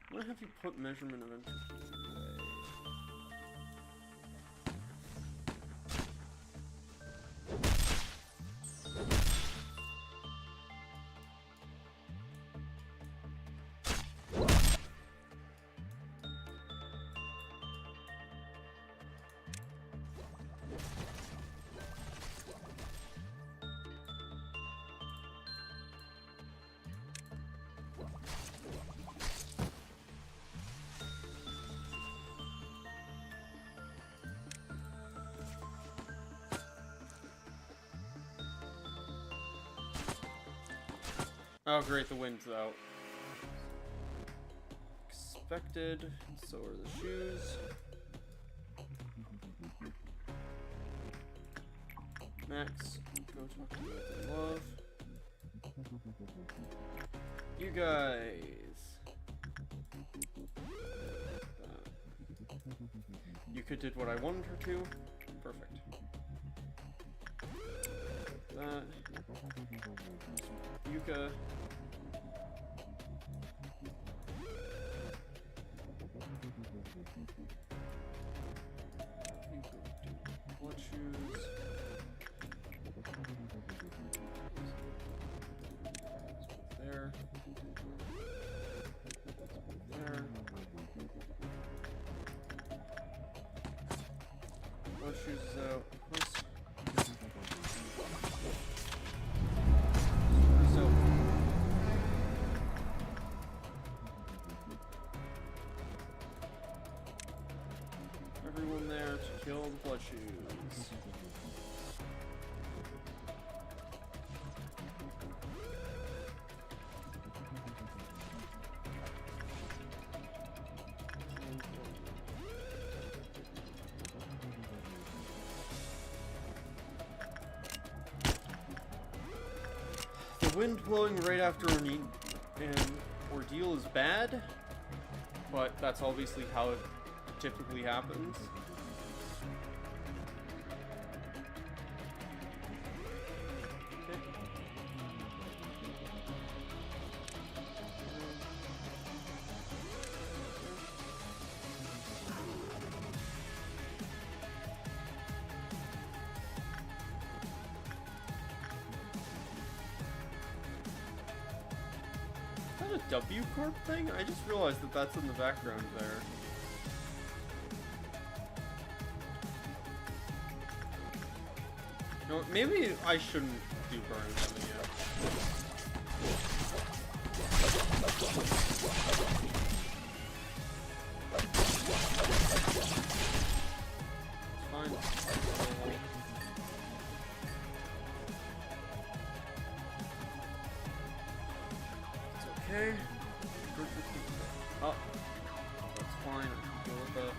I'm gonna have you put measurement of entropy away. Oh great, the wind's out. Expected. So are the shoes. Max, go talk to Nathan Love. You guys. Yuka did what I wanted her to. Perfect. That. Yuka. Blood shoes. There. There. Blood shoes is out. So. Everyone there to kill the blood shoes. The wind blowing right after an ordeal is bad, but that's obviously how it typically happens. Okay. Is that a W Corp thing? I just realized that that's in the background there. No, maybe I shouldn't do burn them yet. It's fine. It's okay. Oh, that's fine. I can deal with that.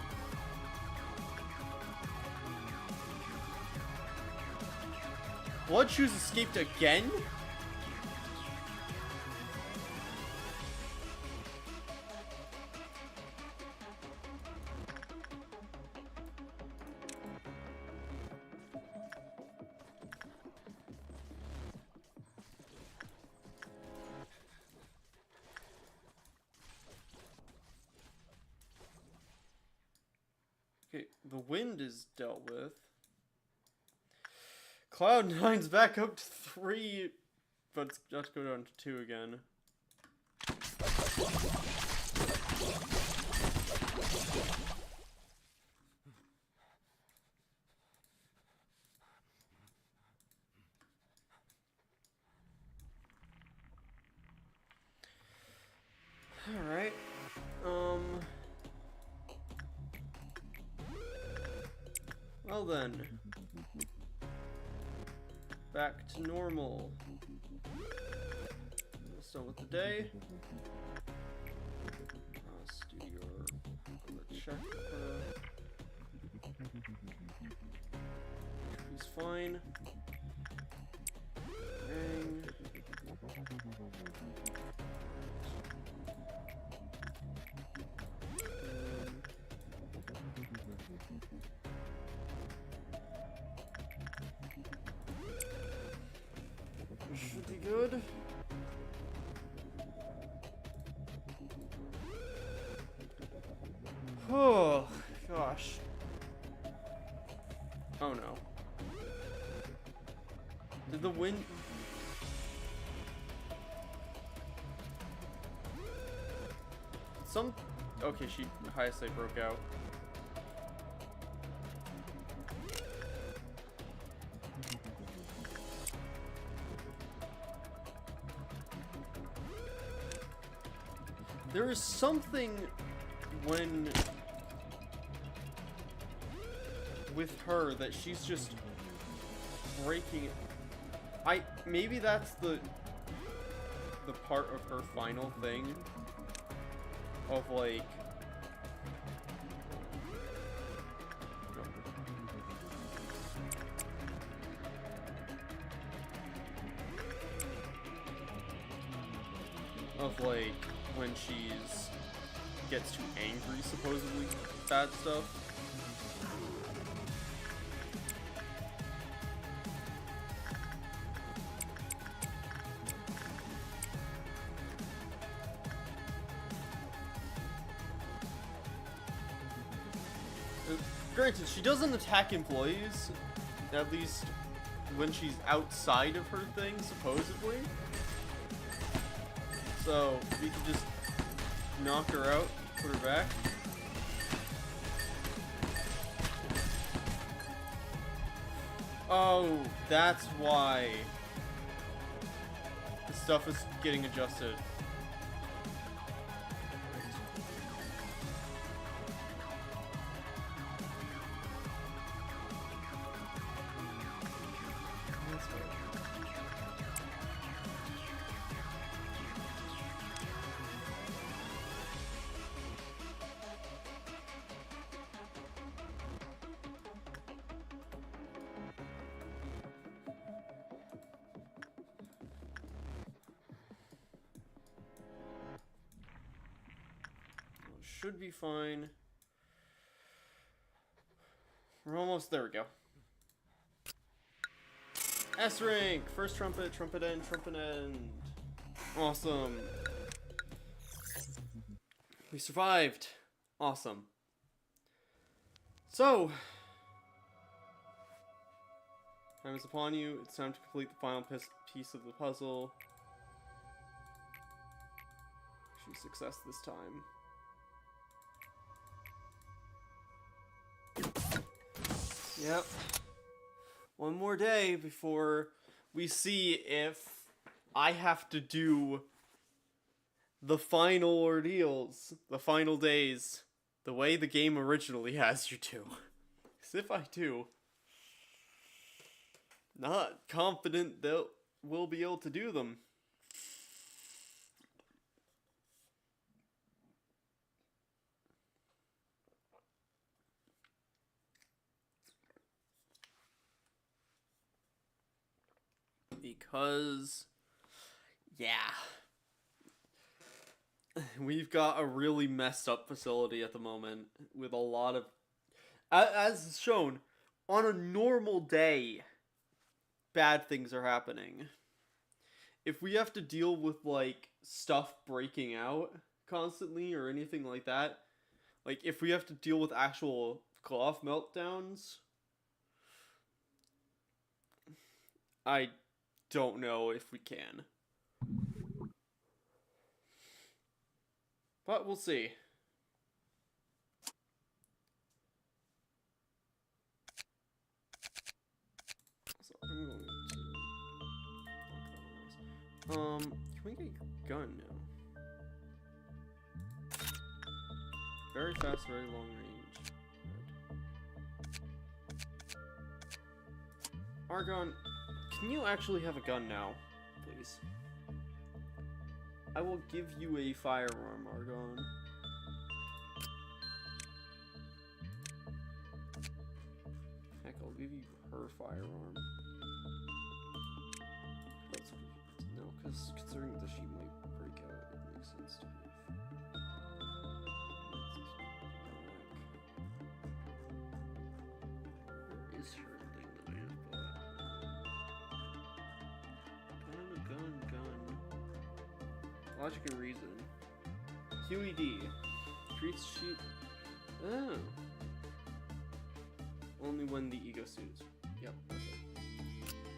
Blood Shoes escaped again? Okay, the wind is dealt with. Cloud9's back up to 3, but it's got to go down to 2 again. Alright. Well then. Back to normal. Let's start with the day. Let's do your check. He's fine. Bang. Should be good. Oh, gosh. Oh no. Did the wind... Okay, highest I broke out. There is something when with her that she's just breaking. Maybe that's the the part of her final thing of like when she's gets too angry, supposedly bad stuff. Granted, she doesn't attack employees, at least when she's outside of her thing, supposedly. So, we can just knock her out, put her back. Oh, that's why the stuff is getting adjusted. Should be fine. We're almost there. We go. S rank, first trumpet, trumpet end, trumpet end. Awesome. We survived. Awesome. So, time is upon you. It's time to complete the final piece of the puzzle. Achieve success this time. Yep. One more day before we see if I have to do the final ordeals, the final days, the way the game originally has you to. Because if I do, not confident that we'll be able to do them. Because, yeah, we've got a really messed up facility at the moment with a lot of, as shown, on a normal day, bad things are happening. If we have to deal with, like, stuff breaking out constantly or anything like that, like, if we have to deal with actual cloth meltdowns, I don't know if we can. But we'll see. So I'm going to... can we get your gun now? Very fast, very long range. Argon, can you actually have a gun now, please? I will give you a firearm, Argon. Heck, I'll give you her firearm. That's no, because considering that she might break out, it makes sense to give. Where is her thing that I just bought? Gun. Logic and reason. QED. Treats sheep. Oh. Only when the ego suits. Yep. Okay.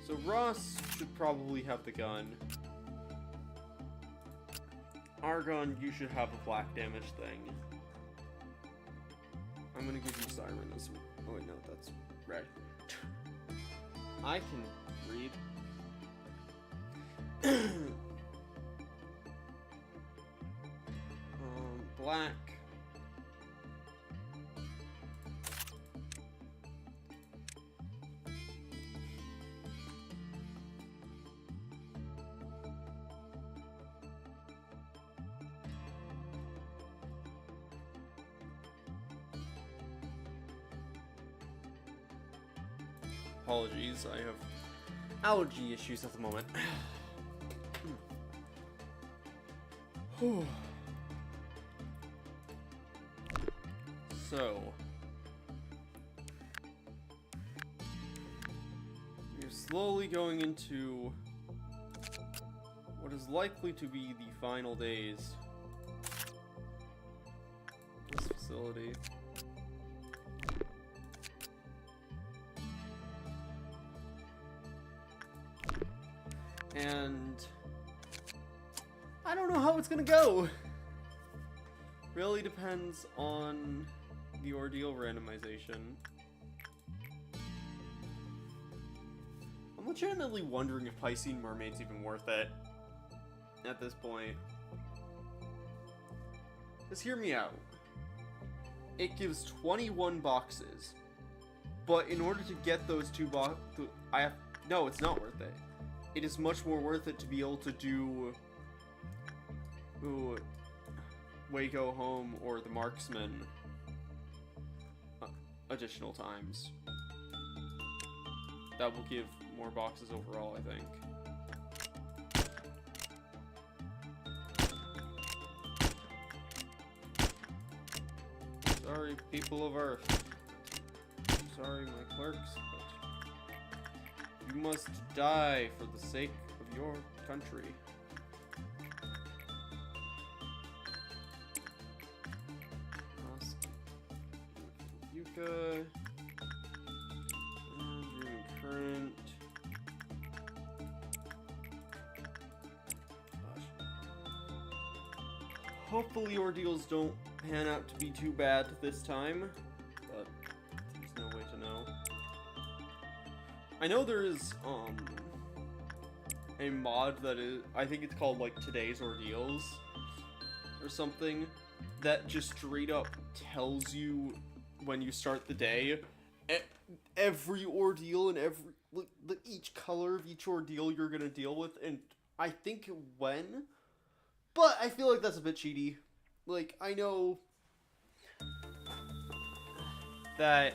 So Ross should probably have the gun. Argon, you should have a black damage thing. I'm gonna give you Siren as well. Oh wait, no, that's red. I can read. Black. apologies. I have allergy issues at the moment. So, we're slowly going into what is likely to be the final days of this facility. And I don't know how it's gonna go. Really depends on the ordeal randomization. I'm legitimately wondering if Piscine Mermaid's even worth it at this point. Just hear me out. It gives 21 boxes, but in order to get those 2 boxes, no, it's not worth it. It is much more worth it to be able to do Waco Home or the Marksman additional times. That will give more boxes overall, I think. Sorry, people of Earth. Sorry, my clerks, but you must die for the sake of your country. Yuka. And current. Gosh. Hopefully ordeals don't pan out to be too bad this time, but there's no way to know. I know there is a mod that is, I think it's called like Today's Ordeals or something, that just straight up tells you when you start the day every ordeal and each color of each ordeal you're gonna deal with, and I think when, but I feel like that's a bit cheaty. Like, I know that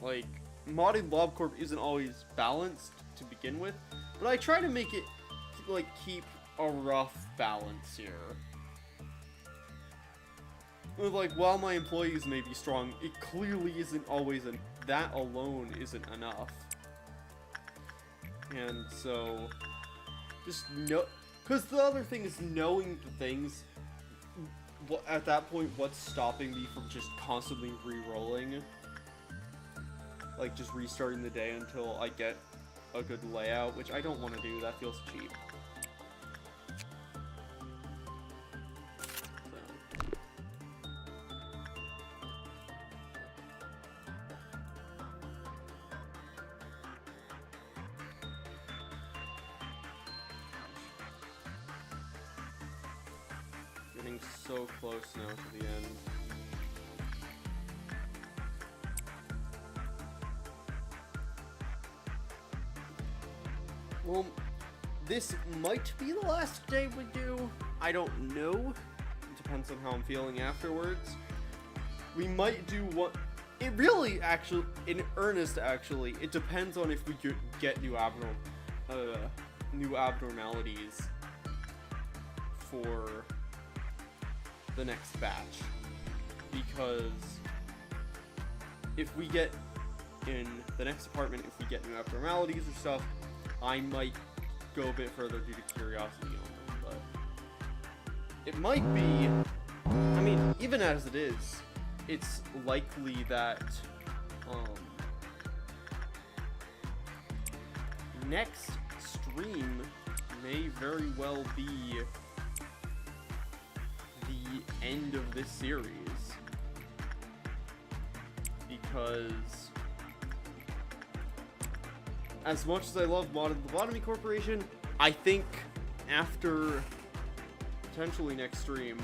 like modded LobCorp isn't always balanced to begin with, but I try to make it like keep a rough balance here. With like, while my employees may be strong, it clearly isn't always that alone isn't enough. And so, just know, because the other thing is knowing the things. At that point, what's stopping me from just constantly re-rolling? Like, just restarting the day until I get a good layout, which I don't want to do, that feels cheap. Getting so close now to the end. Well, this might be the last day we do. I don't know. It depends on how I'm feeling afterwards. We might do what... It really, actually, in earnest, actually, it depends on if we get new abnormalities for the next batch, because if we get in the next apartment, if we get new abnormalities or stuff, I might go a bit further due to curiosity on them, but it might be, I mean, even as it is, it's likely that next stream may very well be the end of this series, because as much as I love Lobotomy Corporation, I think after potentially next stream,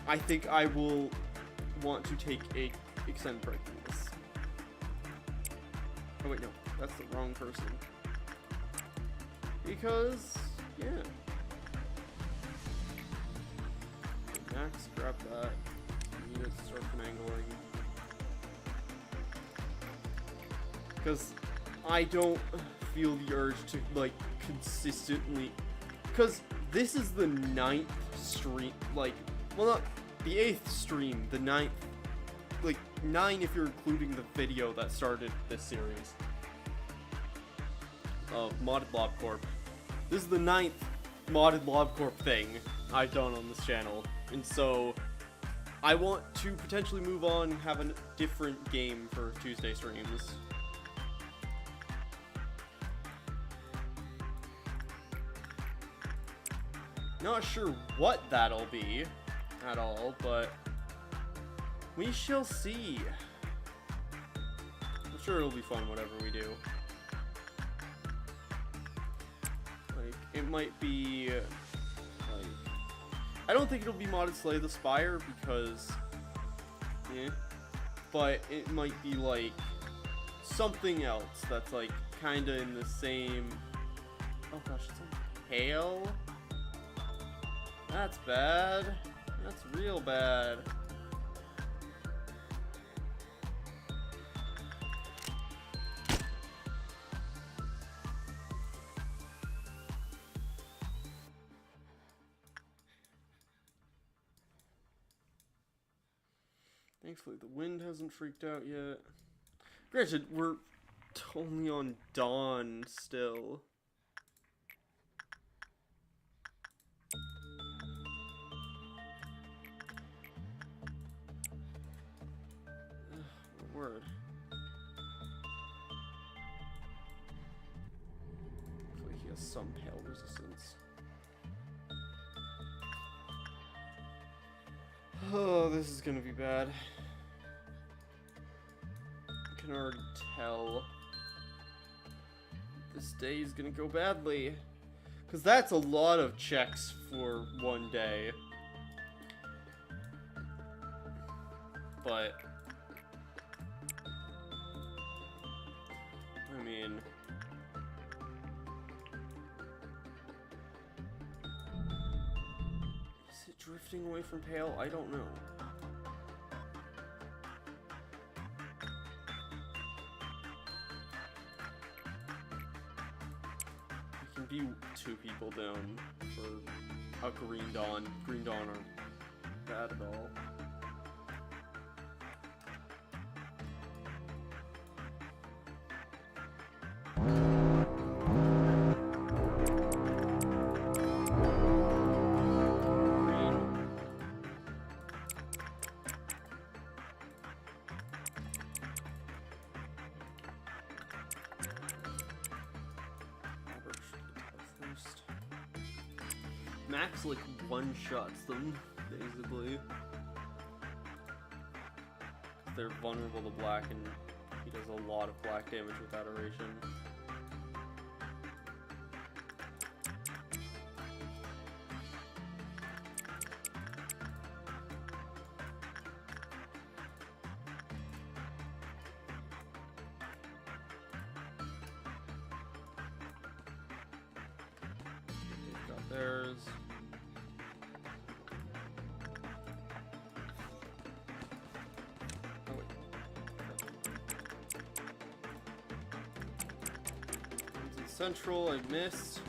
I think I will want to take a extended break from this. Oh wait, no, that's the wrong person. Because, yeah. Max, grab that. Units start finagling. because I don't feel the urge to, like, consistently, because this is the 9th stream, like, well, not the 8th stream, the 9th, like, 9 if you're including the video that started this series of Modded Lob Corp. This is the 9th Modded Lob Corp thing I've done on this channel, and so I want to potentially move on and have a different game for Tuesday streams. Not sure what that'll be at all, but we shall see. I'm sure it'll be fun whatever we do. Like, it might be, like, I don't think it'll be modded Slay the Spire because, yeah, but it might be like something else that's like kinda in the same, oh gosh, it's on Hail? That's bad. That's real bad. Thankfully, the wind hasn't freaked out yet. Granted, we're only on dawn still. Word. Hopefully he has some hail resistance. Oh, this is gonna be bad. I can already tell. This day is gonna go badly. Because that's a lot of checks for one day. But I mean, is it drifting away from Pale? I don't know. We can be 2 people down for a Green Dawn. Green Dawn aren't bad at all. Max like one-shots them, basically. They're vulnerable to black, and he does a lot of black damage with Adoration. They've got theirs. Central, I missed.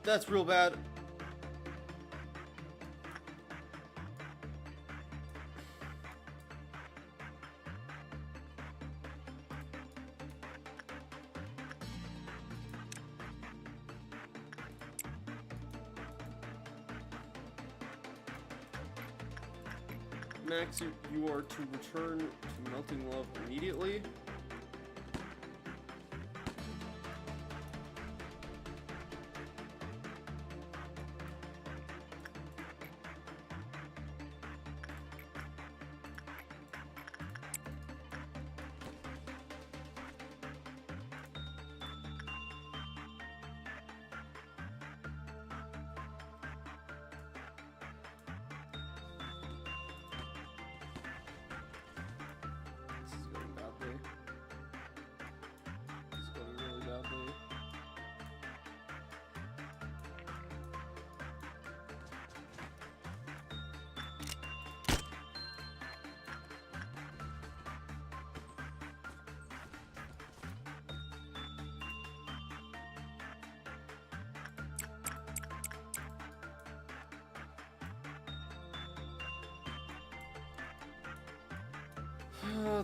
That's real bad. Max, you are to return to Melting Love immediately. This is going badly.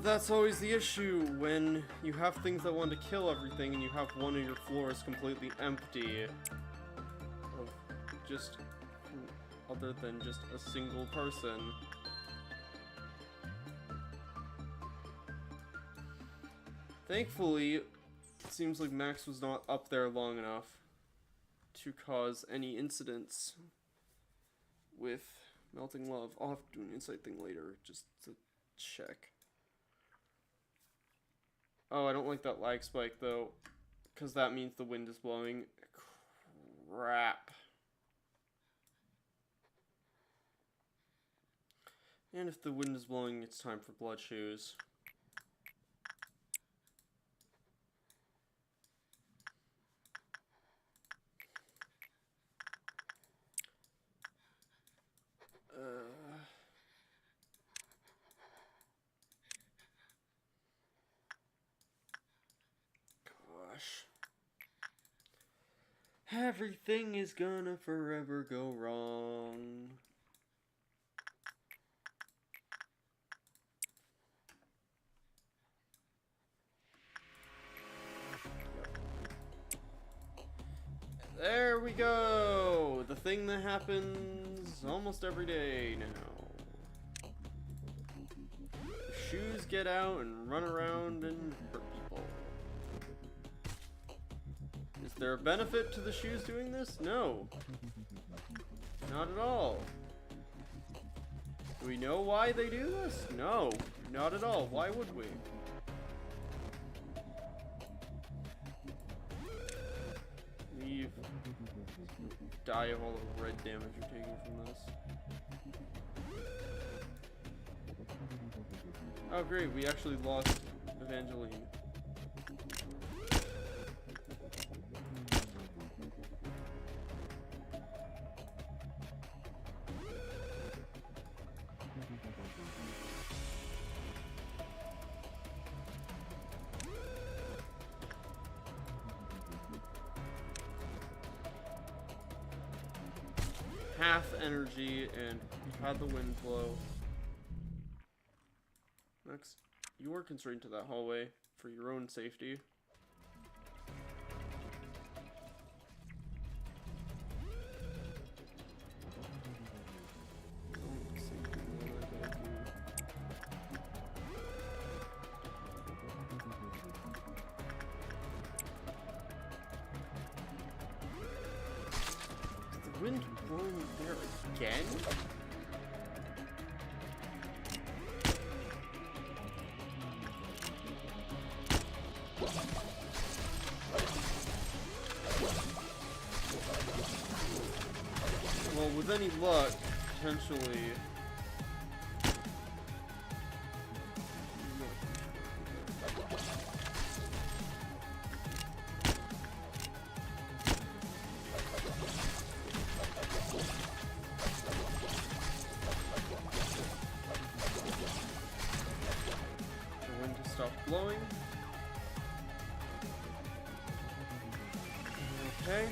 That's always the issue when you have things that want to kill everything and you have one of your floors completely empty of just other than just a single person. Thankfully, it seems like Max was not up there long enough to cause any incidents with melting lava. I'll have to do an insight thing later just to check. Oh, I don't like that lag spike though, because that means the wind is blowing. Crap. And if the wind is blowing, it's time for blood shoes. Gosh. Everything is gonna forever go wrong. There we go! The thing that happens almost every day now. The shoes get out and run around and hurt people. Is there a benefit to the shoes doing this? No. Not at all. Do we know why they do this? No. Not at all. Why would we? Leave. Die of all the red damage you're taking from this. Oh great, we actually lost Evangeline. Half energy and had the wind blow. Next, you are constrained to that hallway for your own safety. Wind blowing there again? Well, with any luck, potentially. Blowing. Okay.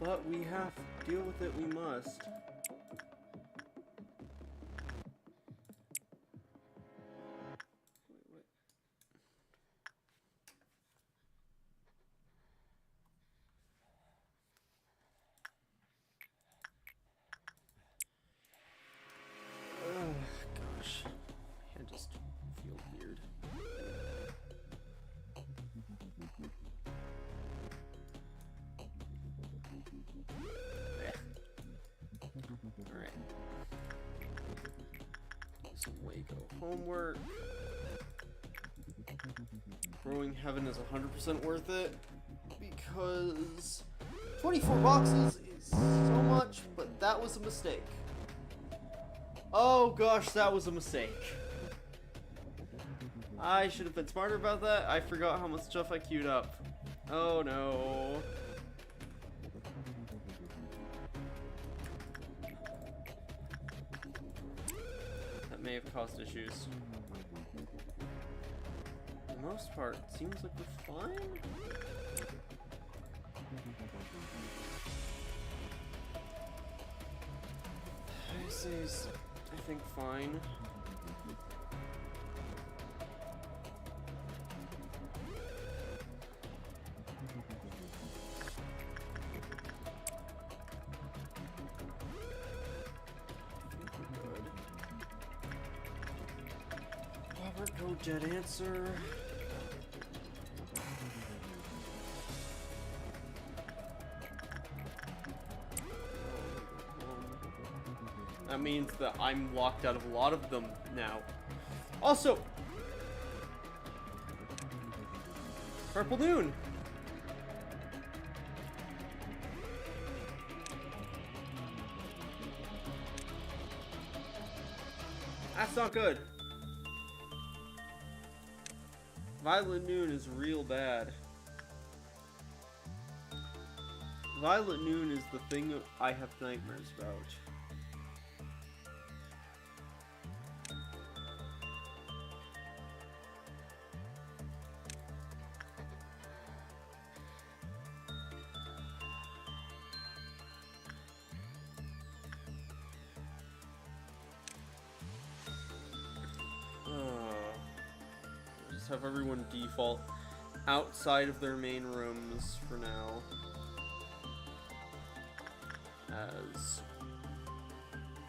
But we have to deal with it, we must. Wait. Oh, gosh. I just feel weird. Alright. Some Waco homework. Growing Heaven is 100% worth it because 24 boxes is so much, but that was a mistake. Oh gosh, that was a mistake. I should have been smarter about that. I forgot how much stuff I queued up. Oh no. That may have caused issues. For the most part, it seems like we're fine. This is, I think, fine. Robert, go jet answer. That means that I'm locked out of a lot of them now. Also, Purple Noon. That's not good. Violet Noon is real bad. Violet Noon is the thing I have nightmares about. Have everyone default outside of their main rooms for now, as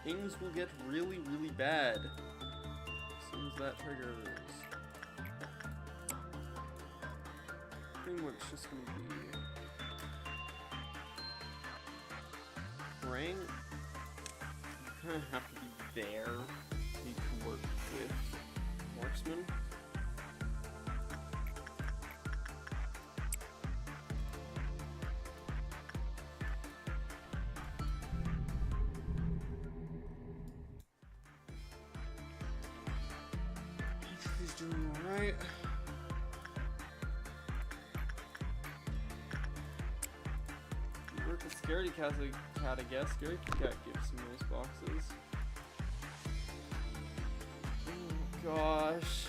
things will get really, really bad as soon as that triggers. Pretty much just gonna be Rang. You kind of have to be there so you can work with marksman. He's doing alright. You work with Scaredy Cat, I guess. Scaredy Cat gives some nice boxes. Oh gosh.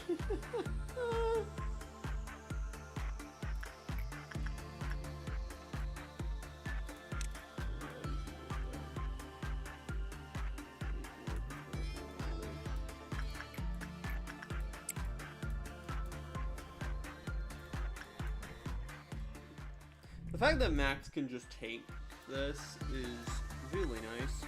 The fact that Max can just take this is really nice.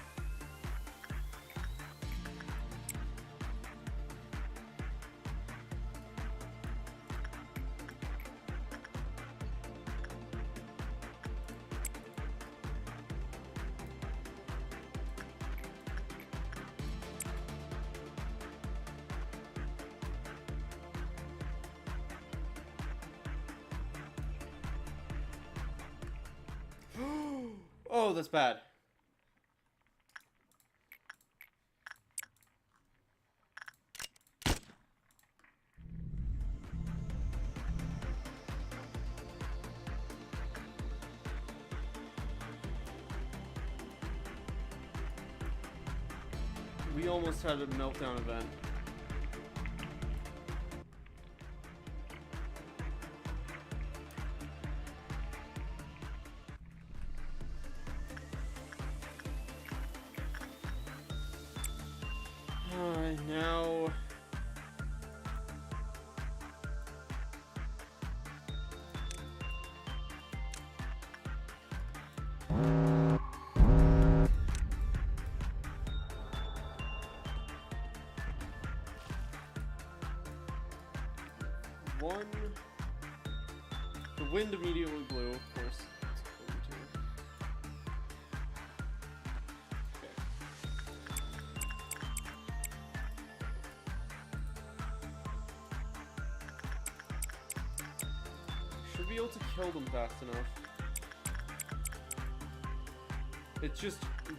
Oh, that's bad. We almost had a meltdown event. Now one, the wind immediately blew, of course. Should be able to kill them fast enough. It's just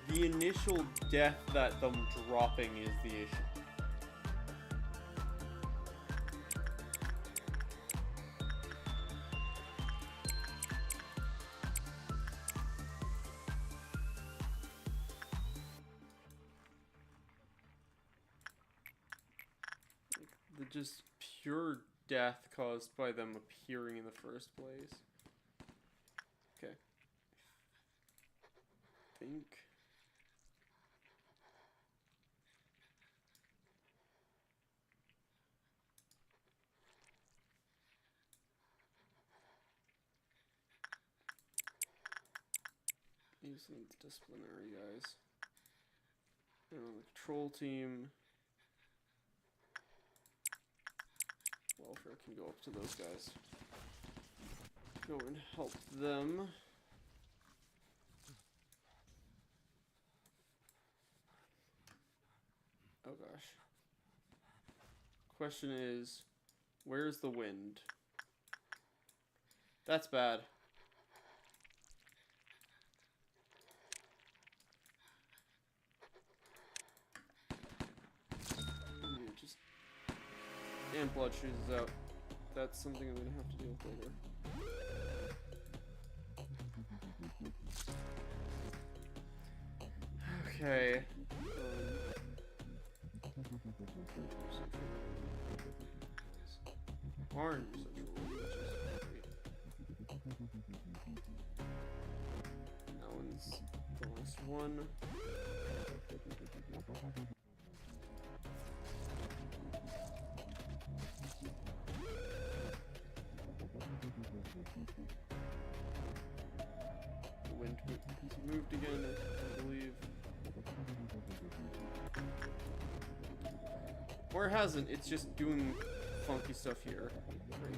the initial death that them dropping is the issue. Like, the just pure death caused by them appearing in the first place. Okay. I think. These are the disciplinary guys. And on the control team, welfare can go up to those guys. Go and help them. Oh gosh. Question is, where's the wind? That's bad. Yeah, just and blood chooses out. That's something I'm gonna have to deal with later. Okay. Orange central, which is great. That one's the last one. The wind moved again, I believe. Or it hasn't, it's just doing funky stuff here. Great.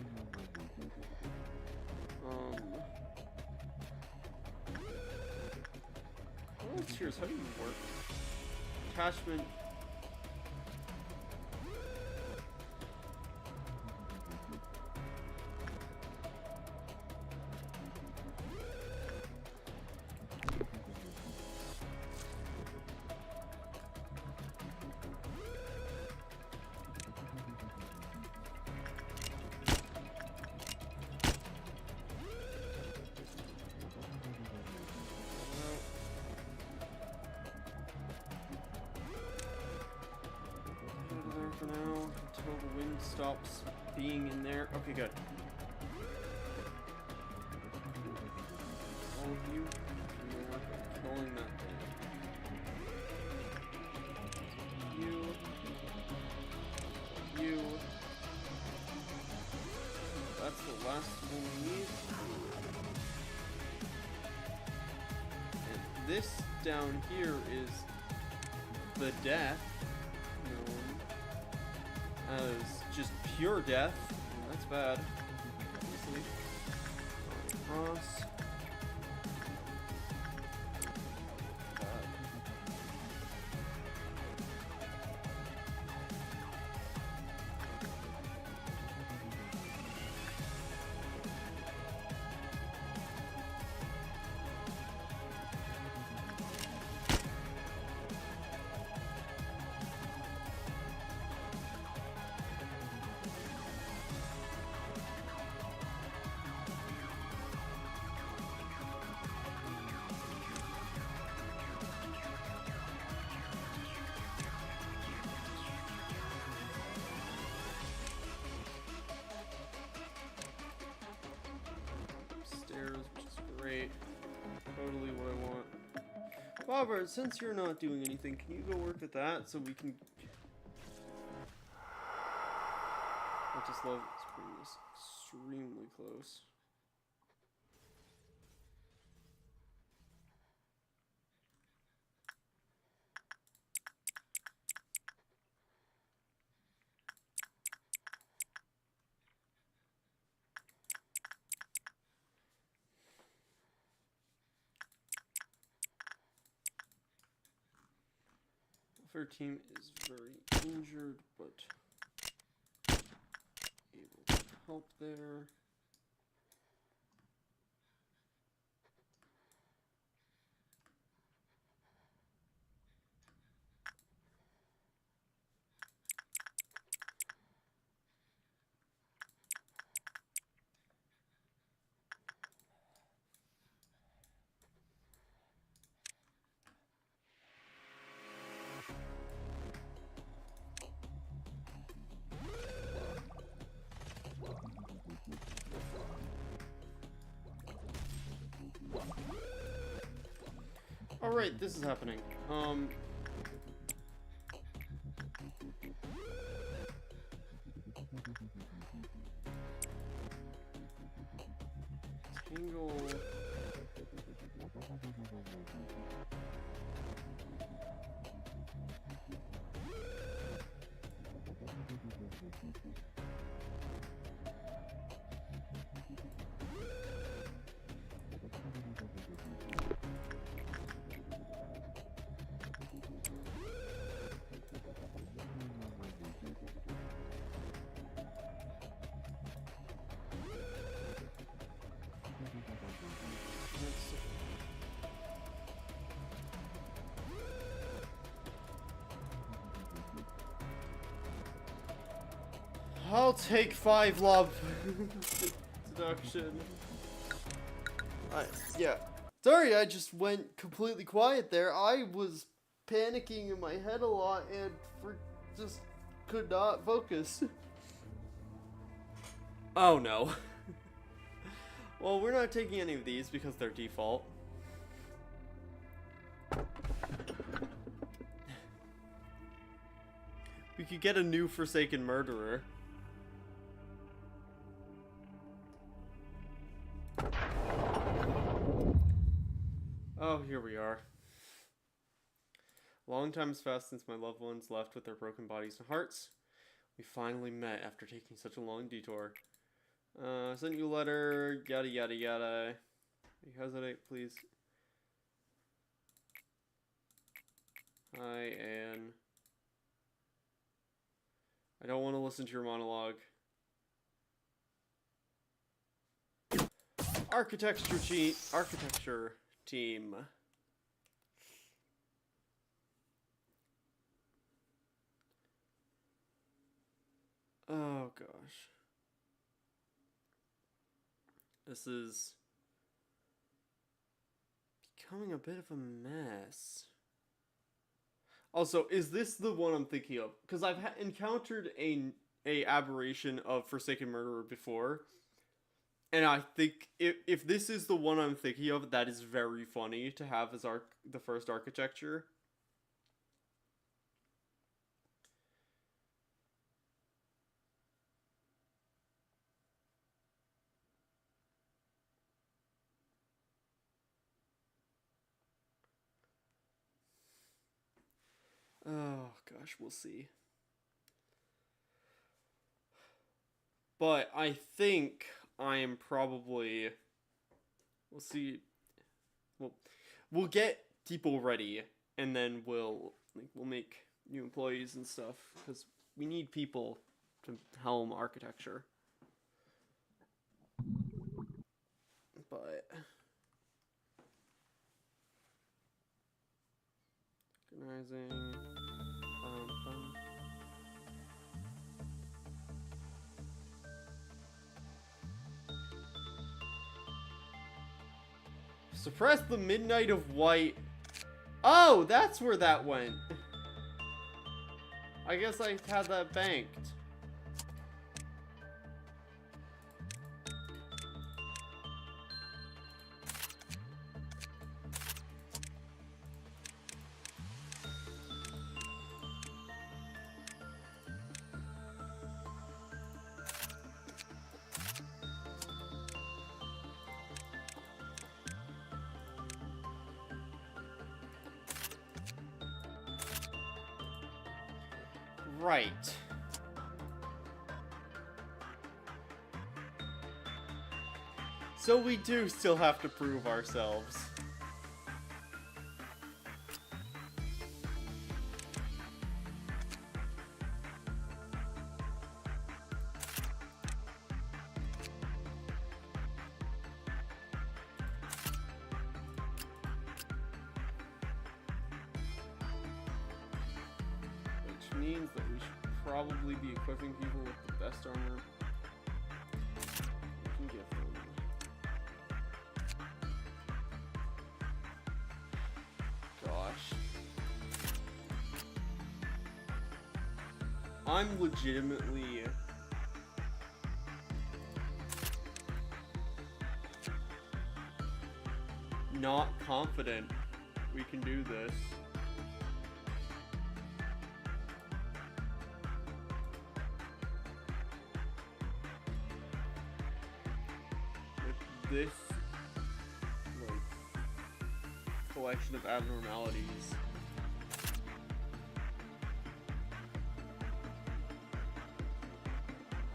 Volunteers, how do you work? Attachment. For now, until the wind stops being in there. Okay, good. All of you, killing that thing. You. That's the last one we need. And this down here is the death. As just pure death, and that's bad. Obviously. Cross. Great. Totally what I want. Robert, since you're not doing anything, can you go work at that so we can... I just love bringing this extremely close. Our team is very injured, but able to help there. Oh right, this is happening. Tangle. I'll take 5 lob deduction. Yeah. Sorry, I just went completely quiet there. I was panicking in my head a lot and just could not focus. Oh no. Well, we're not taking any of these because they're default. We could get a new Forsaken Murderer. Oh, here we are. Long time's passed since my loved ones left with their broken bodies and hearts. We finally met after taking such a long detour. Sent you a letter, yada yada yada. You hesitate, please. Hi, Anne. I don't want to listen to your monologue. Architecture team. Oh gosh. This is becoming a bit of a mess. Also, is this the one I'm thinking of? Because I've encountered a aberration of Forsaken Murderer before. And I think if this is the one I'm thinking of, that is very funny to have as the first architecture. Oh gosh, we'll see. But I think I am probably... We'll see. We'll get people ready, and then we'll make new employees and stuff, because we need people to helm architecture. But organizing. Suppress the Midnight of White. Oh, that's where that went. I guess I had that banked. Right. So we do still have to prove ourselves. Which means that we should probably be equipping people with the best armor we can give them. Gosh. I'm legitimately not confident we can do this. With this, like, collection of abnormalities.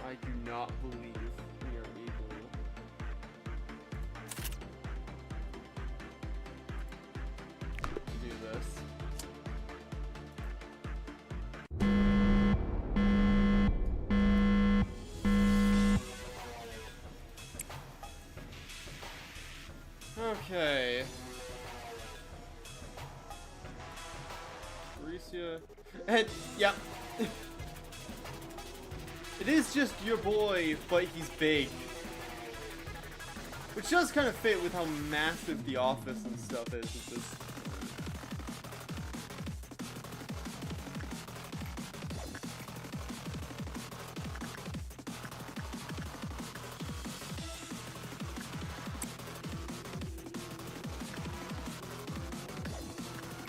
I do not believe we are able to do this. Okay. Alicia. And, yeah. It is just your boy, but he's big. Which does kind of fit with how massive the office and stuff is with this.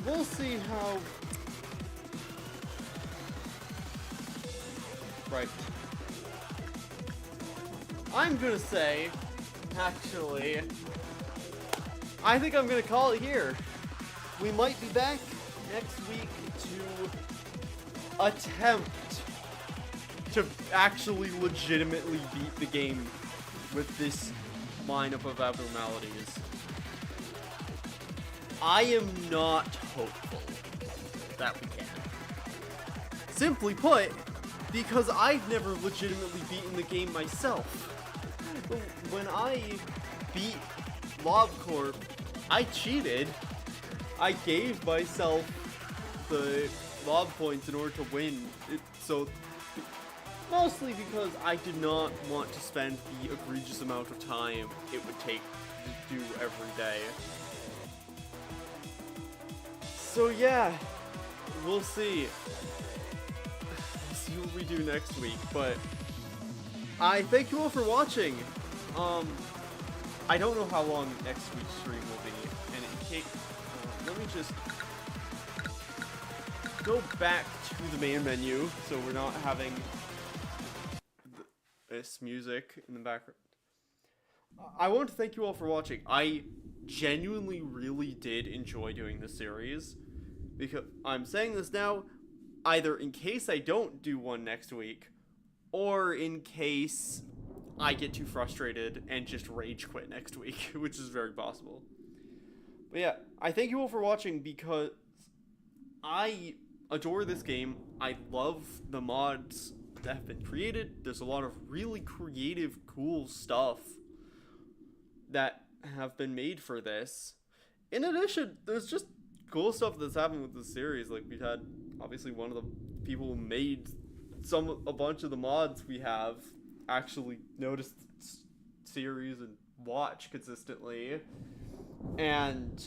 We'll see how... Right. I'm gonna say, actually, I think I'm gonna call it here. We might be back next week to attempt to actually legitimately beat the game with this lineup of abnormalities. I am not hopeful that we can. Simply put, because I've never legitimately beaten the game myself. When I beat LobCorp, I cheated. I gave myself the lob points in order to win. So, mostly because I did not want to spend the egregious amount of time it would take to do every day. So yeah, we'll see. We'll see what we do next week, but I thank you all for watching. I don't know how long next week's stream will be, and in case, let me just go back to the main menu, so we're not having this music in the background. I want to thank you all for watching. I genuinely really did enjoy doing this series, because I'm saying this now, either in case I don't do one next week, or in case I get too frustrated and just rage quit next week, which is very possible. But yeah, I thank you all for watching because I adore this game. I love the mods that have been created. There's a lot of really creative, cool stuff that have been made for this. In addition, there's just cool stuff that's happened with this series. Like, we've had, obviously, one of the people who made a bunch of the mods we have actually notice the series and watch consistently. And,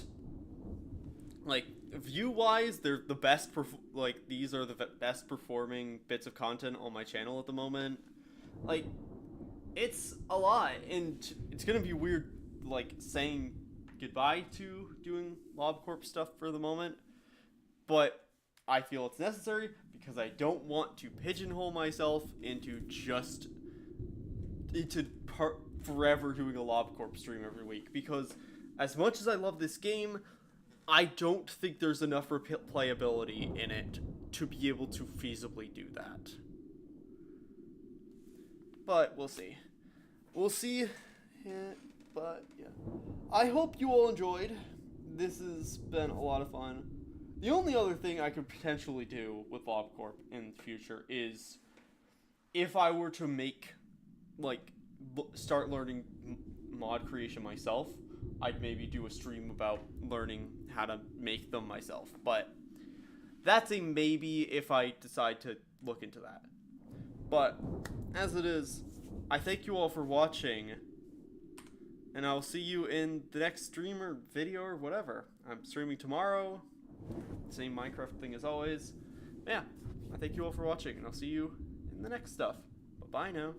like, view-wise, they're the best, these are the best performing bits of content on my channel at the moment. Like, it's a lot, and it's gonna be weird, like, saying goodbye to doing LobCorp stuff for the moment, but I feel it's necessary because I don't want to pigeonhole myself into just forever doing a LobCorp stream every week, because as much as I love this game, I don't think there's enough replayability in it to be able to feasibly do that. But we'll see. We'll see. Yeah, but yeah. I hope you all enjoyed. This has been a lot of fun. The only other thing I could potentially do with LobCorp in the future is if I were to make, like, start learning mod creation myself, I'd maybe do a stream about learning how to make them myself. But that's a maybe if I decide to look into that. But as it is, I thank you all for watching, and I'll see you in the next stream or video or whatever. I'm streaming tomorrow. Same Minecraft thing as always. Yeah, I thank you all for watching, and I'll see you in the next stuff. Bye-bye now.